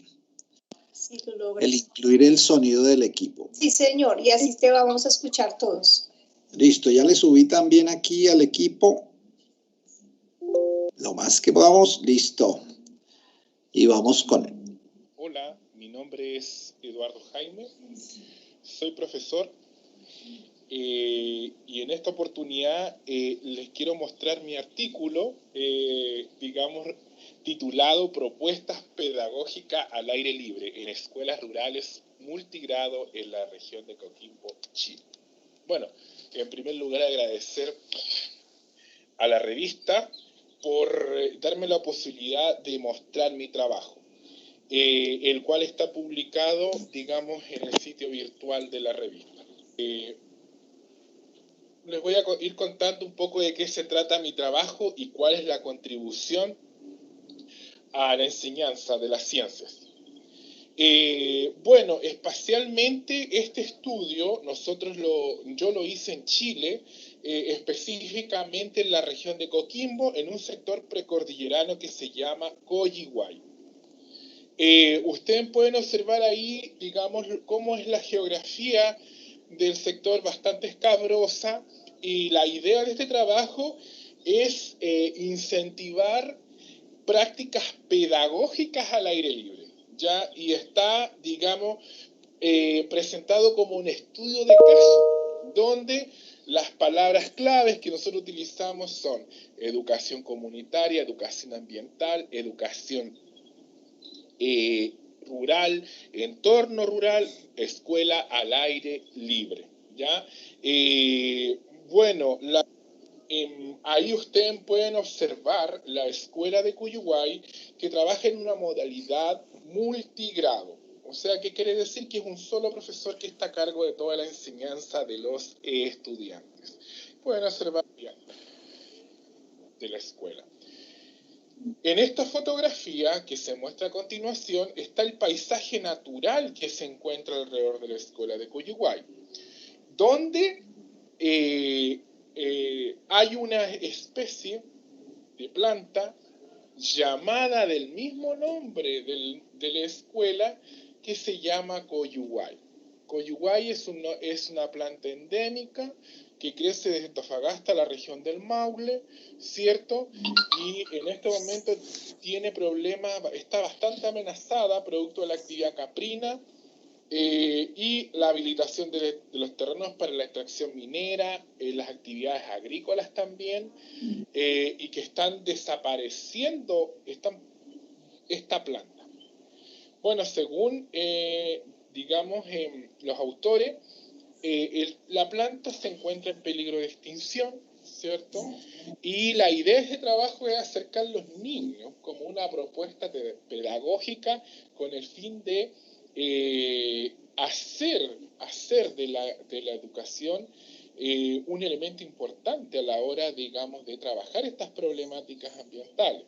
Sí, lo logras. El incluir el sonido del equipo. Sí, señor, y así te vamos a escuchar todos. Listo, ya le subí también aquí al equipo. Lo más que podamos, listo. Y vamos con él. Hola, mi nombre es Eduardo Jaime. Soy profesor y en esta oportunidad les quiero mostrar mi artículo, titulado Propuestas pedagógicas al aire libre en escuelas rurales multigrado en la región de Coquimbo, Chile. Bueno, en primer lugar agradecer a la revista por darme la posibilidad de mostrar mi trabajo, el cual está publicado, digamos, en el sitio virtual de la revista. Les voy a ir contando un poco de qué se trata mi trabajo y cuál es la contribución a la enseñanza de las ciencias. Bueno, espacialmente este estudio yo lo hice en Chile, específicamente en la región de Coquimbo, en un sector precordillerano que se llama Coyihuay. Ustedes pueden observar ahí, digamos, cómo es la geografía del sector bastante escabrosa, y la idea de este trabajo es incentivar prácticas pedagógicas al aire libre, ¿ya? Y está, digamos, presentado como un estudio de caso, donde las palabras claves que nosotros utilizamos son educación comunitaria, educación ambiental, educación rural, entorno rural, escuela al aire libre, ¿ya? Bueno, ahí ustedes pueden observar la escuela de Cuyuguay, que trabaja en una modalidad multigrado. O sea, ¿qué quiere decir? Que es un solo profesor que está a cargo de toda la enseñanza de los estudiantes. Pueden observar bien de la escuela. En esta fotografía que se muestra a continuación está el paisaje natural que se encuentra alrededor de la escuela de Cuyuguay, donde hay una especie de planta llamada del mismo nombre de la escuela, que se llama coyuguay. Coyuguay es una planta endémica que crece desde Antofagasta a la región del Maule, ¿cierto? Y en este momento tiene problemas, está bastante amenazada producto de la actividad caprina, y la habilitación de los terrenos para la extracción minera, las actividades agrícolas también, y que están desapareciendo esta planta. Bueno, según, digamos, los autores, la planta se encuentra en peligro de extinción, ¿cierto? Y la idea de este trabajo es acercar a los niños como una propuesta pedagógica con el fin de hacer de la educación un elemento importante a la hora, digamos, de trabajar estas problemáticas ambientales.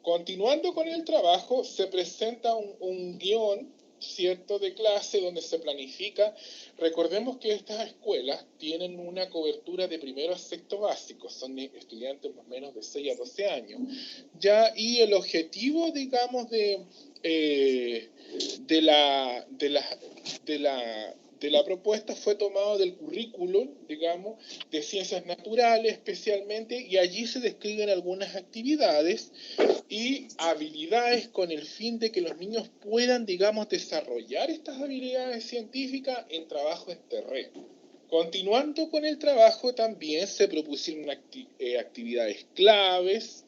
Continuando con el trabajo, se presenta un guión, ¿cierto?, de clase donde se planifica. Recordemos que estas escuelas tienen una cobertura de primero a sexto básico, son estudiantes más o menos de 6 a 12 años, ¿ya? Y el objetivo, digamos, de la propuesta fue tomado del currículum, digamos, de ciencias naturales especialmente, y allí se describen algunas actividades y habilidades con el fin de que los niños puedan, digamos, desarrollar estas habilidades científicas en trabajo en terreno. Continuando con el trabajo, también se propusieron actividades claves.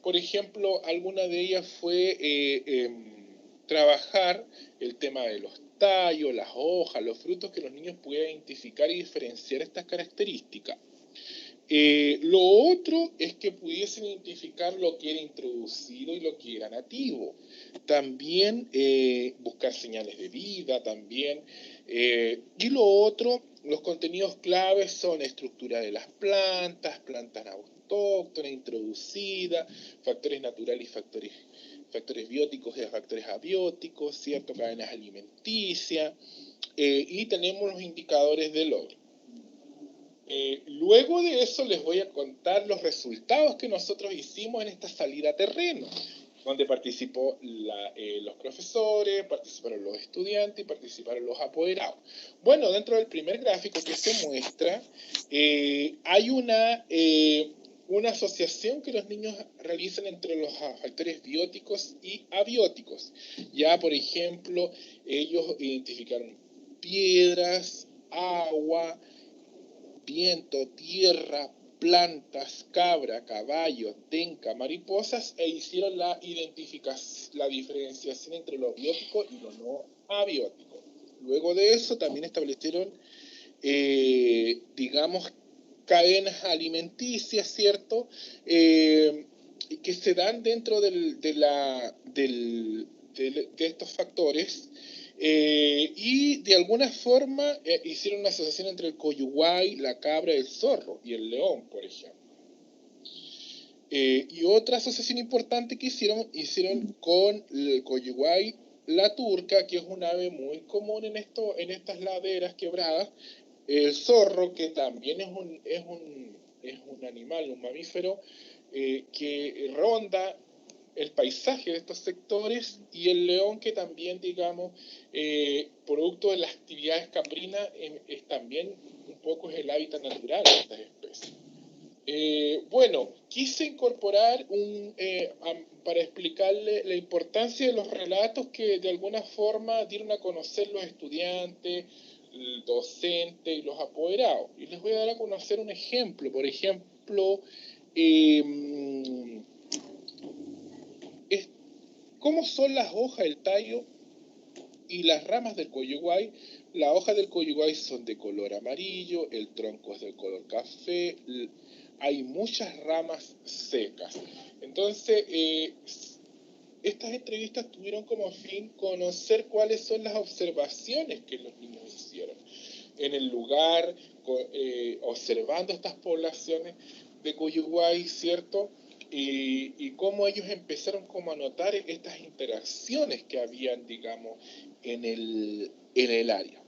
Por ejemplo, alguna de ellas fue trabajar el tema de los tallos, las hojas, los frutos, que los niños puedan identificar y diferenciar estas características. Lo otro es que pudiesen identificar lo que era introducido y lo que era nativo. También buscar señales de vida, también. Y lo otro, los contenidos claves son estructura de las plantas, plantas autóctonas, introducidas, factores naturales y factores bióticos y factores abióticos, ¿cierto? Cadenas alimenticias, y tenemos los indicadores de logro. Luego de eso les voy a contar los resultados que nosotros hicimos en esta salida a terreno, donde participó los profesores, participaron los estudiantes y participaron los apoderados. Bueno, dentro del primer gráfico que se muestra, hay una asociación que los niños realizan entre los factores bióticos y abióticos. Ya, por ejemplo, ellos identificaron piedras, agua, viento, tierra, plantas, cabra, caballo, tenca, mariposas, e hicieron la diferenciación entre lo abiótico y lo no abiótico. Luego de eso también establecieron, digamos, cadenas alimenticias, ¿cierto?, que se dan dentro de estos factores. Y de alguna forma hicieron una asociación entre el coyuguay, la cabra, el zorro y el león, por ejemplo. Y otra asociación importante que hicieron con el coyuguay, la turca, que es un ave muy común en estas laderas quebradas, el zorro, que también es un animal, un mamífero, que ronda el paisaje de estos sectores, y el león que también, digamos, producto de las actividades caprinas, es también un poco el hábitat natural de estas especies. Bueno, quise incorporar para explicarle la importancia de los relatos que de alguna forma dieron a conocer los estudiantes, el docente y los apoderados. Y les voy a dar a conocer un ejemplo. Por ejemplo, cómo son las hojas del tallo y las ramas del coyuguay. Las hojas del coyuguay son de color amarillo, el tronco es de color café, hay muchas ramas secas. Entonces, estas entrevistas tuvieron como fin conocer cuáles son las observaciones que los niños hicieron en el lugar, observando estas poblaciones de coyuguay, ¿cierto? Y cómo ellos empezaron como a notar estas interacciones que habían, digamos, en el área.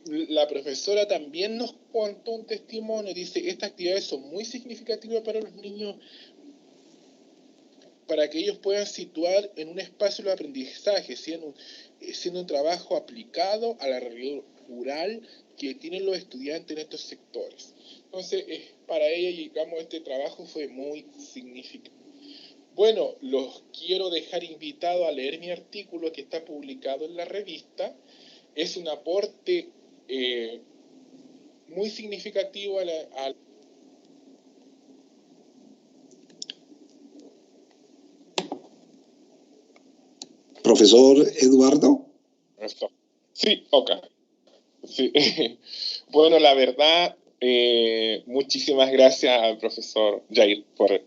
La profesora también nos contó un testimonio, dice, estas actividades son muy significativas para los niños, para que ellos puedan situar en un espacio de aprendizaje, siendo un trabajo aplicado a la realidad rural que tienen los estudiantes en estos sectores. Entonces, para ella, digamos, este trabajo fue muy significativo. Bueno, los quiero dejar invitados a leer mi artículo que está publicado en la revista. Es un aporte muy significativo a Profesor Eduardo. Sí, ok. Sí. Bueno, la verdad, muchísimas gracias al profesor Jair por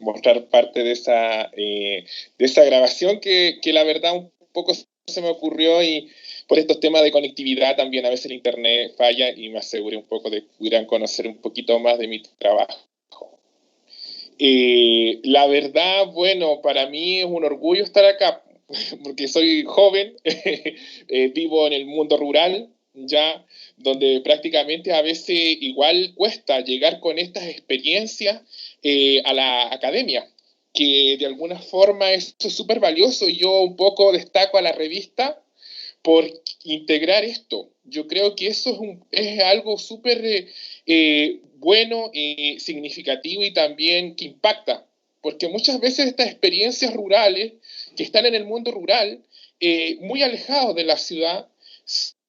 mostrar parte de esa grabación que la verdad un poco se me ocurrió, y por estos temas de conectividad también a veces el internet falla, y me aseguré un poco de que pudieran conocer un poquito más de mi trabajo. La verdad, bueno, para mí es un orgullo estar acá, porque soy joven, vivo en el mundo rural, ya, donde prácticamente a veces igual cuesta llegar con estas experiencias a la academia, que de alguna forma es súper valioso, y yo un poco destaco a la revista por integrar esto. Yo creo que eso es algo súper bueno, significativo, y también que impacta, porque muchas veces estas experiencias rurales que están en el mundo rural, muy alejados de la ciudad,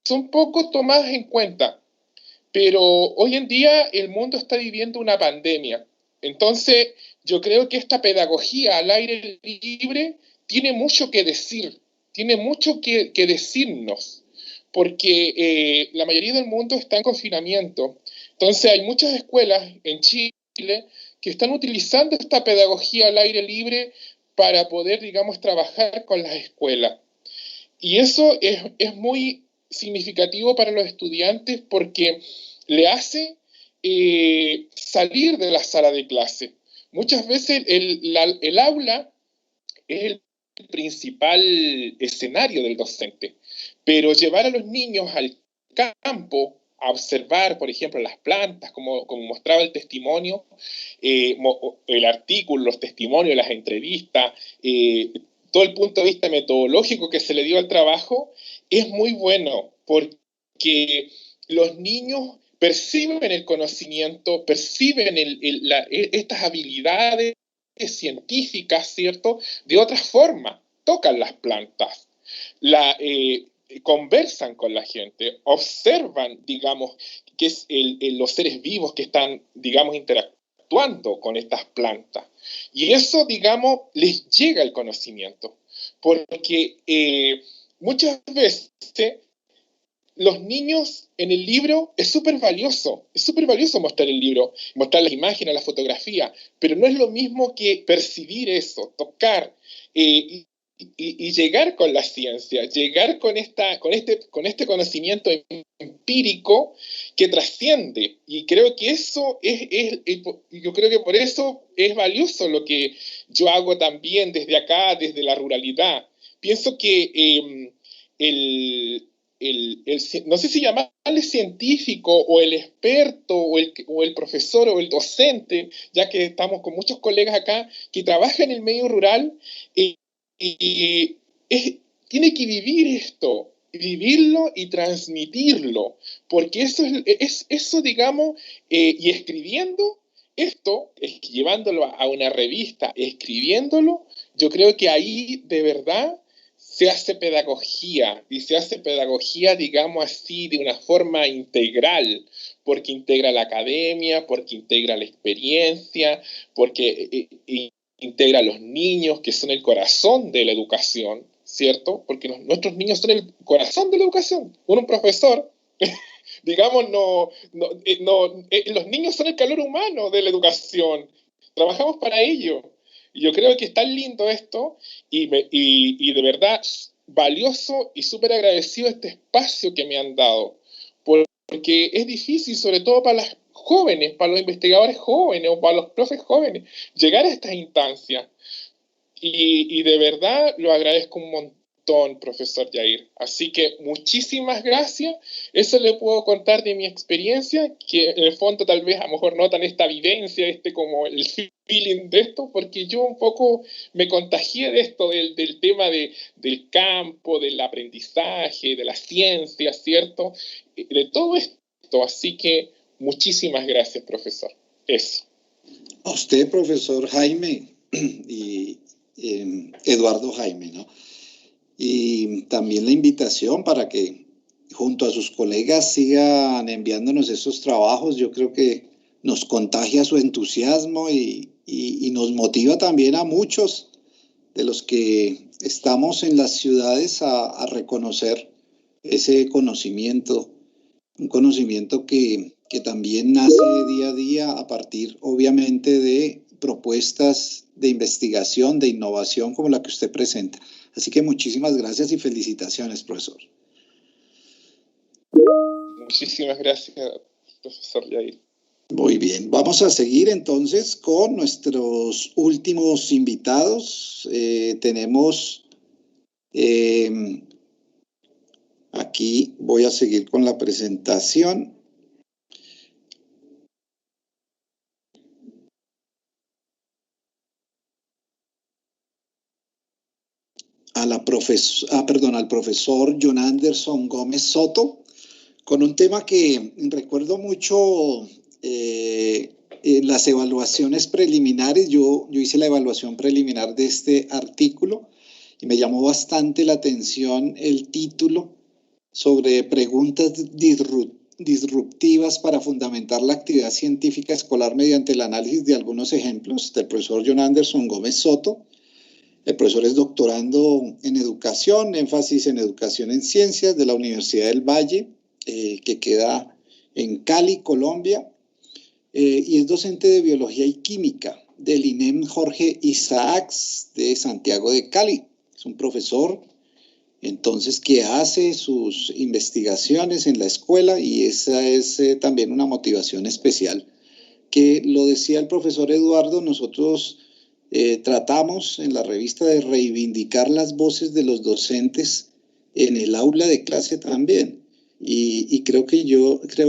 son poco tomadas en cuenta. Pero hoy en día el mundo está viviendo una pandemia. Entonces, yo creo que esta pedagogía al aire libre tiene mucho que decir, tiene mucho que decirnos, porque la mayoría del mundo está en confinamiento. Entonces, hay muchas escuelas en Chile que están utilizando esta pedagogía al aire libre para poder, digamos, trabajar con las escuelas. Y eso es muy significativo para los estudiantes, porque le hace salir de la sala de clase. Muchas veces el aula es el principal escenario del docente, pero llevar a los niños al campo a observar, por ejemplo, las plantas, como mostraba el testimonio, el artículo, los testimonios, las entrevistas, todo el punto de vista metodológico que se le dio al trabajo, es muy bueno, porque los niños perciben el conocimiento, perciben estas habilidades científicas, ¿cierto? De otra forma, tocan las plantas, conversan con la gente, observan, digamos, que es los seres vivos que están, digamos, interactuando con estas plantas. Y eso, digamos, les llega el conocimiento, porque muchas veces los niños en el libro es súper valioso mostrar el libro, mostrar las imágenes, la fotografía, pero no es lo mismo que percibir eso, tocar y llegar con la ciencia, llegar con este conocimiento empírico que trasciende. Y creo que eso yo creo que por eso es valioso lo que yo hago también desde acá, desde la ruralidad. Pienso que no sé si llamarlo científico o el experto o el profesor o el docente, ya que estamos con muchos colegas acá que trabajan en el medio rural, tiene que vivir esto, vivirlo y transmitirlo, porque eso digamos, y escribiendo esto, llevándolo a una revista, escribiéndolo, yo creo que ahí de verdad se hace pedagogía, y se hace pedagogía, digamos así, de una forma integral, porque integra la academia, porque integra la experiencia, porque integra a los niños, que son el corazón de la educación, ¿cierto? Porque nuestros niños son el corazón de la educación. Un profesor, digamos, los niños son el calor humano de la educación. Trabajamos para ello. Y yo creo que es tan lindo esto y de verdad valioso y súper agradecido este espacio que me han dado. Porque es difícil, sobre todo para las jóvenes, para los investigadores jóvenes o para los profes jóvenes, llegar a estas instancias. Y de verdad lo agradezco un montón, profesor Yair. Así que muchísimas gracias. Eso le puedo contar de mi experiencia, que en el fondo tal vez a lo mejor notan esta vivencia, como el feeling de esto, porque yo un poco me contagié de esto, del tema del campo, del aprendizaje, de la ciencia, ¿cierto? De todo esto. Así que muchísimas gracias, profesor. Eso. A usted, profesor Jaime, y Eduardo Jaime, ¿no? Y también la invitación para que junto a sus colegas sigan enviándonos esos trabajos. Yo creo que nos contagia su entusiasmo y nos motiva también a muchos de los que estamos en las ciudades a reconocer ese conocimiento, un conocimiento que también nace día a día a partir, obviamente, de propuestas de investigación, de innovación como la que usted presenta. Así que muchísimas gracias y felicitaciones, profesor. Muchísimas gracias, profesor Yair. Muy bien, vamos a seguir entonces con nuestros últimos invitados. Tenemos, aquí voy a seguir con la presentación. Al profesor John Anderson Gómez Soto, con un tema que recuerdo mucho en las evaluaciones preliminares. Yo hice la evaluación preliminar de este artículo y me llamó bastante la atención el título sobre preguntas disruptivas para fundamentar la actividad científica escolar mediante el análisis de algunos ejemplos, del profesor John Anderson Gómez Soto. El profesor es doctorando en educación, énfasis en educación en ciencias de la Universidad del Valle, que queda en Cali, Colombia, y es docente de biología y química del INEM Jorge Isaacs de Santiago de Cali. Es un profesor, entonces, que hace sus investigaciones en la escuela, y esa es también una motivación especial. Que lo decía el profesor Eduardo, nosotros tratamos en la revista de reivindicar las voces de los docentes en el aula de clase también. Y creo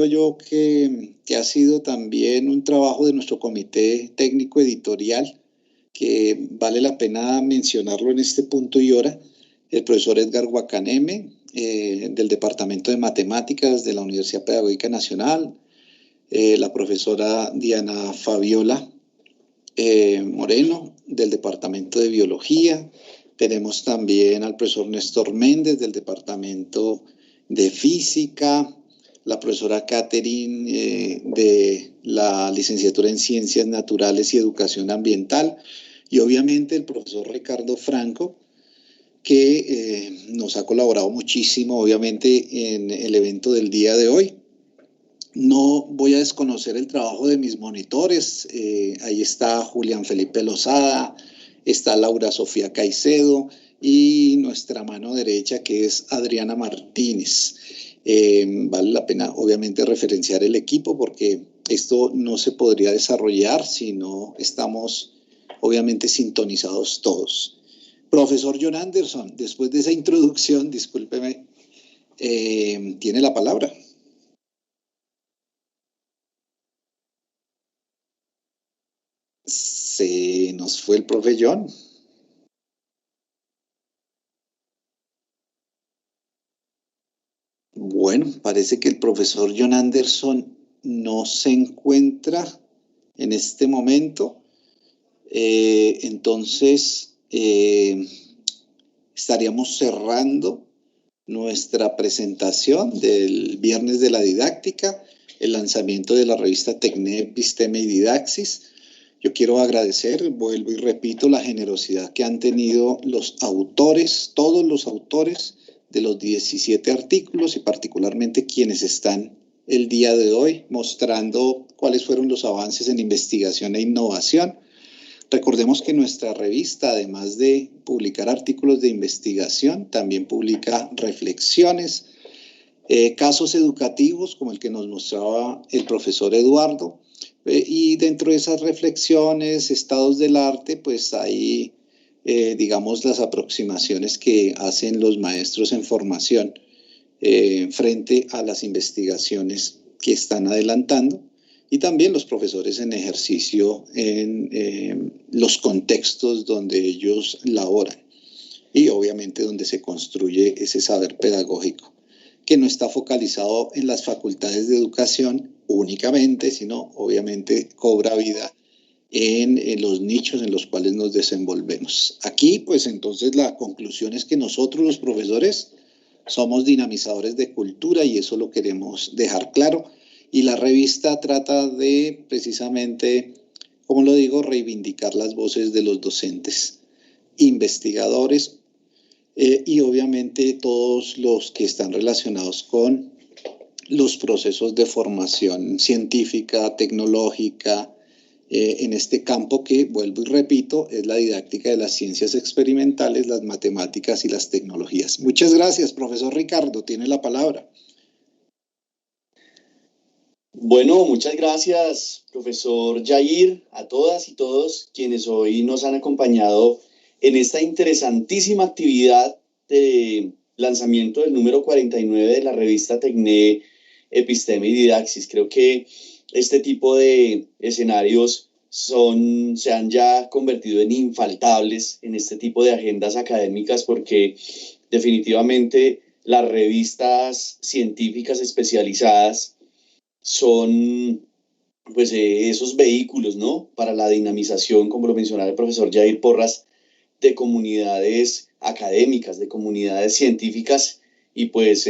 yo que ha sido también un trabajo de nuestro comité técnico editorial, que vale la pena mencionarlo en este punto y hora. El profesor Edgar Guacaneme, del Departamento de Matemáticas de la Universidad Pedagógica Nacional, la profesora Diana Fabiola Moreno, del Departamento de Biología. Tenemos también al profesor Néstor Méndez, del Departamento de Física, la profesora Catherine de la licenciatura en Ciencias Naturales y Educación Ambiental, y obviamente el profesor Ricardo Franco, que nos ha colaborado muchísimo, obviamente, en el evento del día de hoy. No voy a desconocer el trabajo de mis monitores. Ahí está Julián Felipe Lozada, está Laura Sofía Caicedo y nuestra mano derecha, que es Adriana Martínez. Vale la pena, obviamente, referenciar el equipo, porque esto no se podría desarrollar si no estamos, obviamente, sintonizados todos. Profesor John Anderson, después de esa introducción, discúlpeme, tiene la palabra. Se nos fue el profe John. Bueno, parece que el profesor John Anderson no se encuentra en este momento. Entonces, estaríamos cerrando nuestra presentación del Viernes de la Didáctica, el lanzamiento de la revista Tecné, Episteme y Didaxis. Yo quiero agradecer, vuelvo y repito, la generosidad que han tenido los autores, todos los autores de los 17 artículos y particularmente quienes están el día de hoy mostrando cuáles fueron los avances en investigación e innovación. Recordemos que nuestra revista, además de publicar artículos de investigación, también publica reflexiones, casos educativos como el que nos mostraba el profesor Eduardo, y dentro de esas reflexiones, estados del arte, pues hay, digamos, las aproximaciones que hacen los maestros en formación frente a las investigaciones que están adelantando, y también los profesores en ejercicio en los contextos donde ellos laboran y obviamente donde se construye ese saber pedagógico que no está focalizado en las facultades de educación únicamente, sino obviamente cobra vida en los nichos en los cuales nos desenvolvemos. Aquí, pues entonces la conclusión es que nosotros los profesores somos dinamizadores de cultura y eso lo queremos dejar claro. Y la revista trata de, precisamente, como lo digo, reivindicar las voces de los docentes, investigadores y obviamente todos los que están relacionados con los procesos de formación científica, tecnológica, en este campo que, vuelvo y repito, es la didáctica de las ciencias experimentales, las matemáticas y las tecnologías. Muchas gracias, profesor Ricardo, tiene la palabra. Bueno, muchas gracias, profesor Jair, a todas y todos quienes hoy nos han acompañado en esta interesantísima actividad de lanzamiento del número 49 de la revista Tecné, Episteme y Didaxis. Creo que este tipo de escenarios se han ya convertido en infaltables en este tipo de agendas académicas porque definitivamente las revistas científicas especializadas son pues esos vehículos, ¿no? Para la dinamización, como lo mencionaba el profesor Jair Porras, de comunidades académicas, de comunidades científicas y pues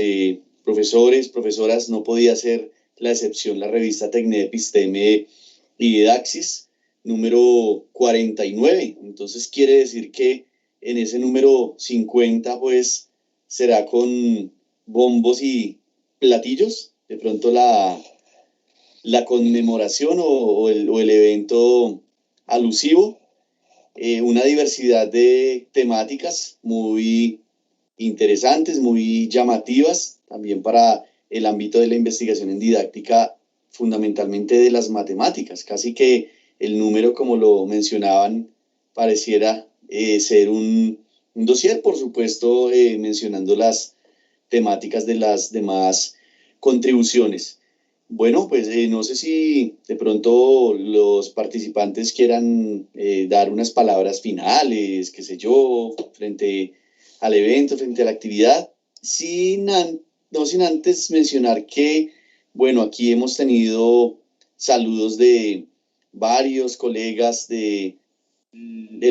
profesores, profesoras, no podía ser la excepción la revista Tecné, Episteme y Didaxis, número 49. Entonces quiere decir que en ese número 50 pues será con bombos y platillos, de pronto la conmemoración o el evento alusivo, una diversidad de temáticas muy interesantes, muy llamativas, también para el ámbito de la investigación en didáctica, fundamentalmente de las matemáticas. Casi que el número, como lo mencionaban, pareciera ser un dossier, por supuesto, mencionando las temáticas de las demás contribuciones. Bueno, pues no sé si de pronto los participantes quieran dar unas palabras finales, qué sé yo, frente al evento, frente a la actividad, no sin antes mencionar que, bueno, aquí hemos tenido saludos de varios colegas del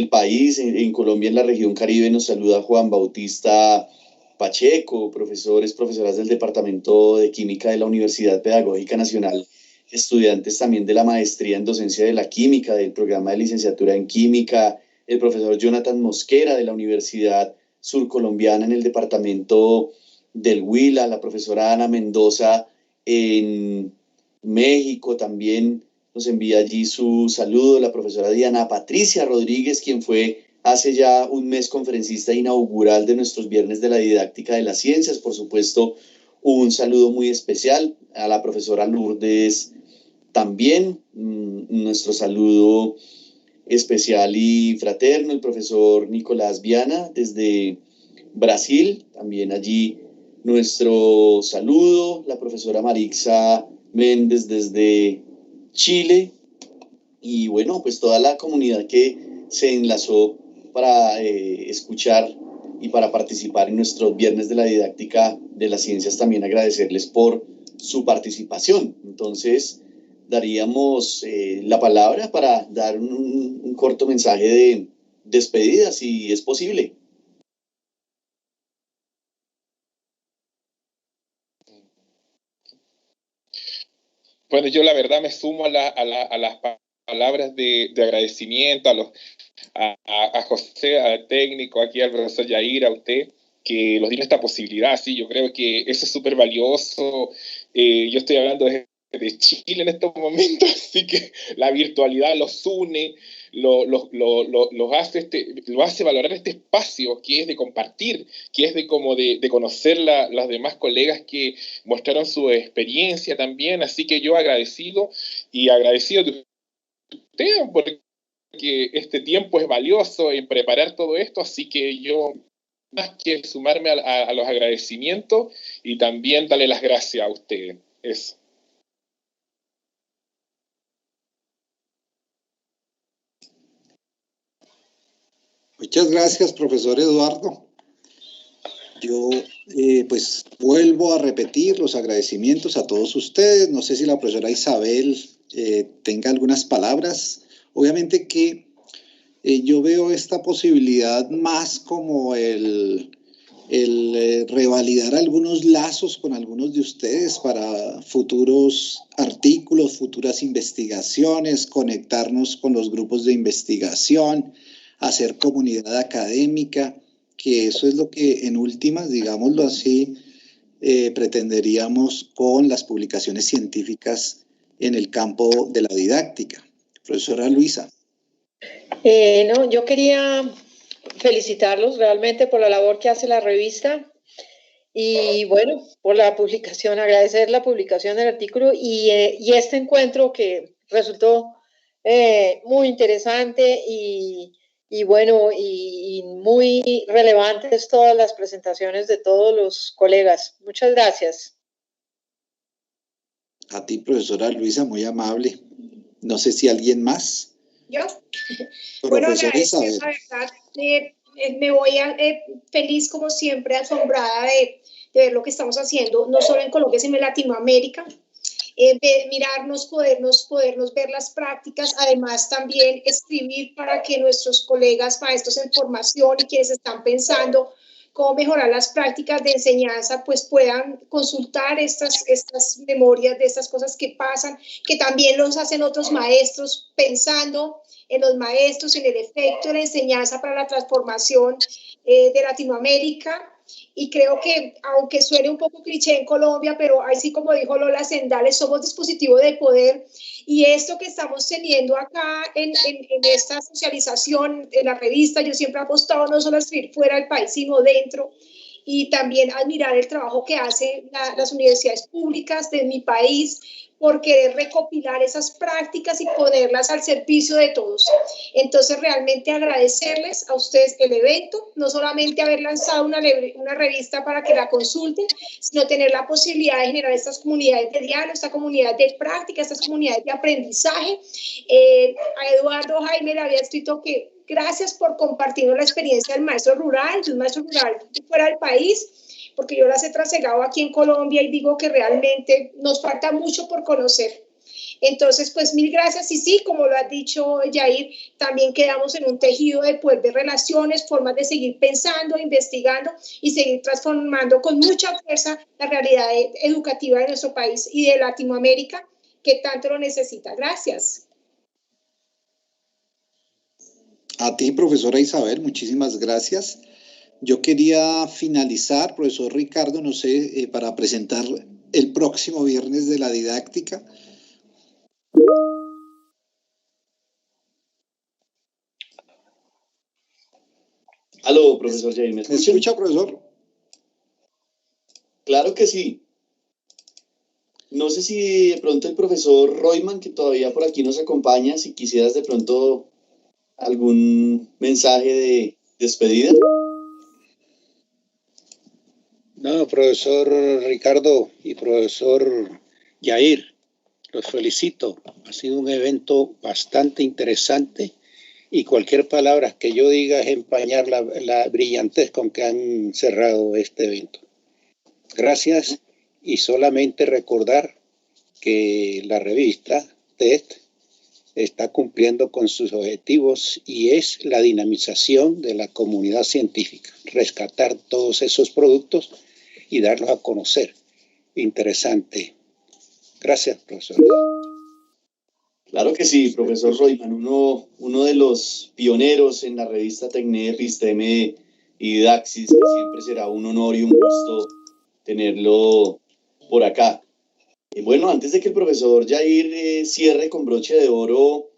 país, en Colombia, en la región Caribe, nos saluda Juan Bautista Pacheco, profesoras del Departamento de Química de la Universidad Pedagógica Nacional, estudiantes también de la maestría en docencia de la química, del programa de licenciatura en química, el profesor Jonathan Mosquera de la Universidad Surcolombiana en el departamento del Huila, la profesora Ana Mendoza en México también nos envía allí su saludo, la profesora Diana Patricia Rodríguez, quien fue hace ya un mes conferencista inaugural de nuestros Viernes de la Didáctica de las Ciencias. Por supuesto, un saludo muy especial a la profesora Lourdes también, nuestro saludo especial y fraterno, el profesor Nicolás Viana desde Brasil, también allí nuestro saludo, la profesora Marixa Méndez desde Chile, y bueno, pues toda la comunidad que se enlazó para escuchar y para participar en nuestros viernes de la didáctica de las ciencias, también agradecerles por su participación. Entonces, daríamos la palabra para dar un corto mensaje de despedida, si es posible. Bueno, yo la verdad me sumo a las palabras de agradecimiento a José, al técnico, aquí al profesor Yair, a usted, que nos dieron esta posibilidad. Sí, yo creo que eso es súper valioso. Yo estoy hablando de Chile en estos momentos, así que la virtualidad los une, lo hace valorar este espacio que es de compartir, que es de conocer las demás colegas que mostraron su experiencia también. Así que yo agradecido de ustedes, porque este tiempo es valioso en preparar todo esto, así que yo más que sumarme a los agradecimientos y también darle las gracias a ustedes. Eso. Muchas gracias, profesor Eduardo. Yo pues vuelvo a repetir los agradecimientos a todos ustedes. No sé si la profesora Isabel tenga algunas palabras. Obviamente que yo veo esta posibilidad más como el revalidar algunos lazos con algunos de ustedes para futuros artículos, futuras investigaciones, conectarnos con los grupos de investigación, hacer comunidad académica, que eso es lo que en últimas, digámoslo así, pretenderíamos con las publicaciones científicas en el campo de la didáctica. Profesora Luisa. No, yo quería felicitarlos realmente por la labor que hace la revista y bueno, por la publicación, agradecer la publicación del artículo y este encuentro que resultó muy interesante y bueno, y muy relevantes todas las presentaciones de todos los colegas. Muchas gracias. A ti, profesora Luisa, muy amable. No sé si alguien más. ¿Yo? Bueno, agradecer, la verdad, me voy feliz como siempre, asombrada de ver lo que estamos haciendo, no solo en Colombia, sino en Latinoamérica. Mirarnos, podernos ver las prácticas, además también escribir para que nuestros colegas maestros en formación y quienes están pensando cómo mejorar las prácticas de enseñanza, pues puedan consultar estas memorias de estas cosas que pasan, que también los hacen otros maestros, pensando en los maestros, en el efecto de la enseñanza para la transformación de Latinoamérica. Y creo que, aunque suene un poco cliché en Colombia, pero así como dijo Lola Sendales, somos dispositivo de poder, y esto que estamos teniendo acá en esta socialización en la revista, yo siempre he apostado no solo a escribir fuera del país, sino dentro, y también admirar el trabajo que hacen las universidades públicas de mi país por querer recopilar esas prácticas y ponerlas al servicio de todos. Entonces, realmente agradecerles a ustedes el evento, no solamente haber lanzado una revista para que la consulten, sino tener la posibilidad de generar estas comunidades de diálogo, esta comunidad de práctica, estas comunidades de aprendizaje. A Eduardo Jaime le había escrito que gracias por compartirnos la experiencia del maestro rural fuera del país, porque yo las he trasegado aquí en Colombia y digo que realmente nos falta mucho por conocer. Entonces, pues mil gracias. Y sí, como lo ha dicho Yair, también quedamos en un tejido de poder ver relaciones, formas de seguir pensando, investigando y seguir transformando con mucha fuerza la realidad educativa de nuestro país y de Latinoamérica, que tanto lo necesita. Gracias. A ti, profesora Isabel, muchísimas gracias. Yo quería finalizar, profesor Ricardo, no sé, para presentar el próximo viernes de la didáctica. Aló, profesor Jair, ¿me escucha, profesor? Claro que sí. No sé si de pronto el profesor Royman, que todavía por aquí nos acompaña, si quisieras de pronto algún mensaje de despedida. No, profesor Ricardo y profesor Yair, Los felicito. Ha sido un evento bastante interesante y cualquier palabra que yo diga es empañar la brillantez con que han cerrado este evento. Gracias, y solamente recordar que la revista TED está cumpliendo con sus objetivos y es la dinamización de la comunidad científica, rescatar todos esos productos y darlos a conocer. Interesante. Gracias, profesor. Claro que sí, profesor Royman, uno de los pioneros en la revista Tecne, Episteme y Didaxis, que siempre será un honor y un gusto tenerlo por acá. Bueno, antes de que el profesor Jair cierre con broche de oro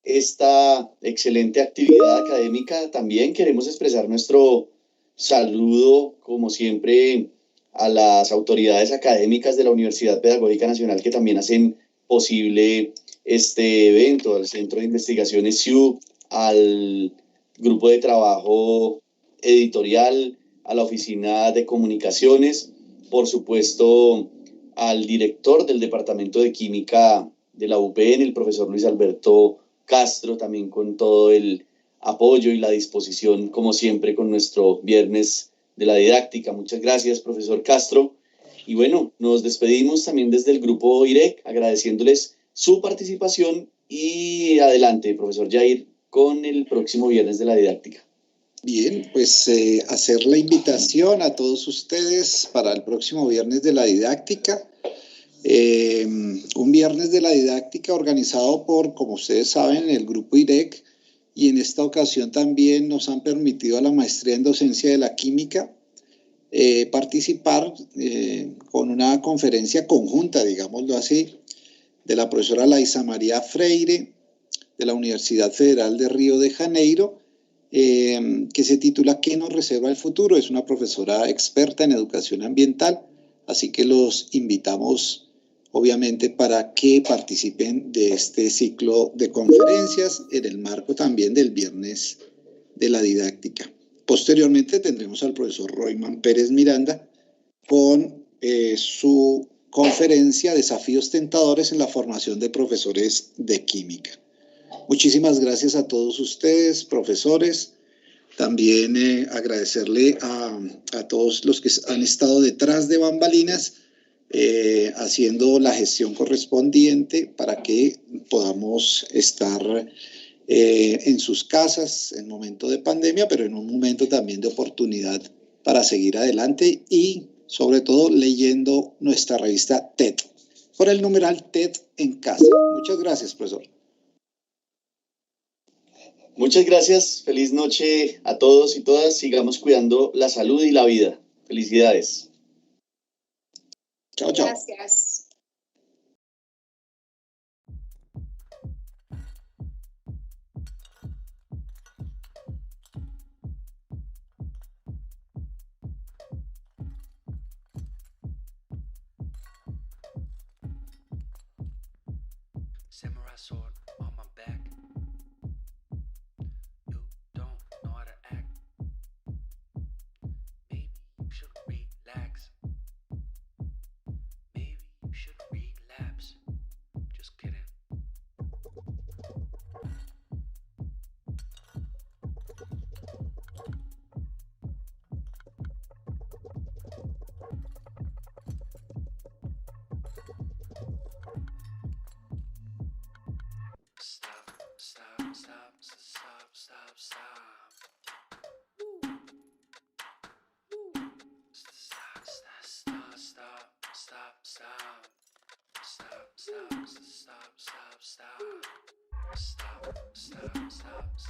esta excelente actividad académica, también queremos expresar nuestro saludo, como siempre, a las autoridades académicas de la Universidad Pedagógica Nacional que también hacen posible este evento, al Centro de Investigaciones SIU, al grupo de trabajo editorial, a la Oficina de Comunicaciones, por supuesto, al director del Departamento de Química de la UPN, el profesor Luis Alberto Castro, también con todo el apoyo y la disposición, como siempre, con nuestro viernes de la didáctica. Muchas gracias, profesor Castro. Y bueno, nos despedimos también desde el grupo IREC, agradeciéndoles su participación y adelante, profesor Jair, con el próximo viernes de la didáctica. Bien, pues hacer la invitación a todos ustedes para el próximo viernes de la didáctica. Un viernes de la didáctica organizado por, como ustedes saben, el grupo IREC, y en esta ocasión también nos han permitido a la maestría en docencia de la química participar con una conferencia conjunta, digámoslo así, de la profesora Laisa María Freire de la Universidad Federal de Río de Janeiro, que se titula ¿Qué nos reserva el futuro? Es una profesora experta en educación ambiental, así que los invitamos obviamente para que participen de este ciclo de conferencias en el marco también del viernes de la didáctica. Posteriormente tendremos al profesor Royman Pérez Miranda con su conferencia Desafíos Tentadores en la formación de profesores de química. Muchísimas gracias a todos ustedes, profesores. También agradecerle a todos los que han estado detrás de bambalinas haciendo la gestión correspondiente para que podamos estar en sus casas en momento de pandemia, pero en un momento también de oportunidad para seguir adelante y sobre todo leyendo nuestra revista TED, por el numeral TED en casa. Muchas gracias, profesor. Muchas gracias, feliz noche a todos y todas, sigamos cuidando la salud y la vida. Felicidades. Chao, chao. Gracias. Samurai sword on my back. You don't know how to act. Maybe you should relax. Maybe you should relapse. Just kidding. Stop, stop, stop, stop, stop, stop. Woo. Woo. Stop, stop, stop, stop, stop, stop. Stop, stop, stop, stop, stop. Stop, stop, stop, stop.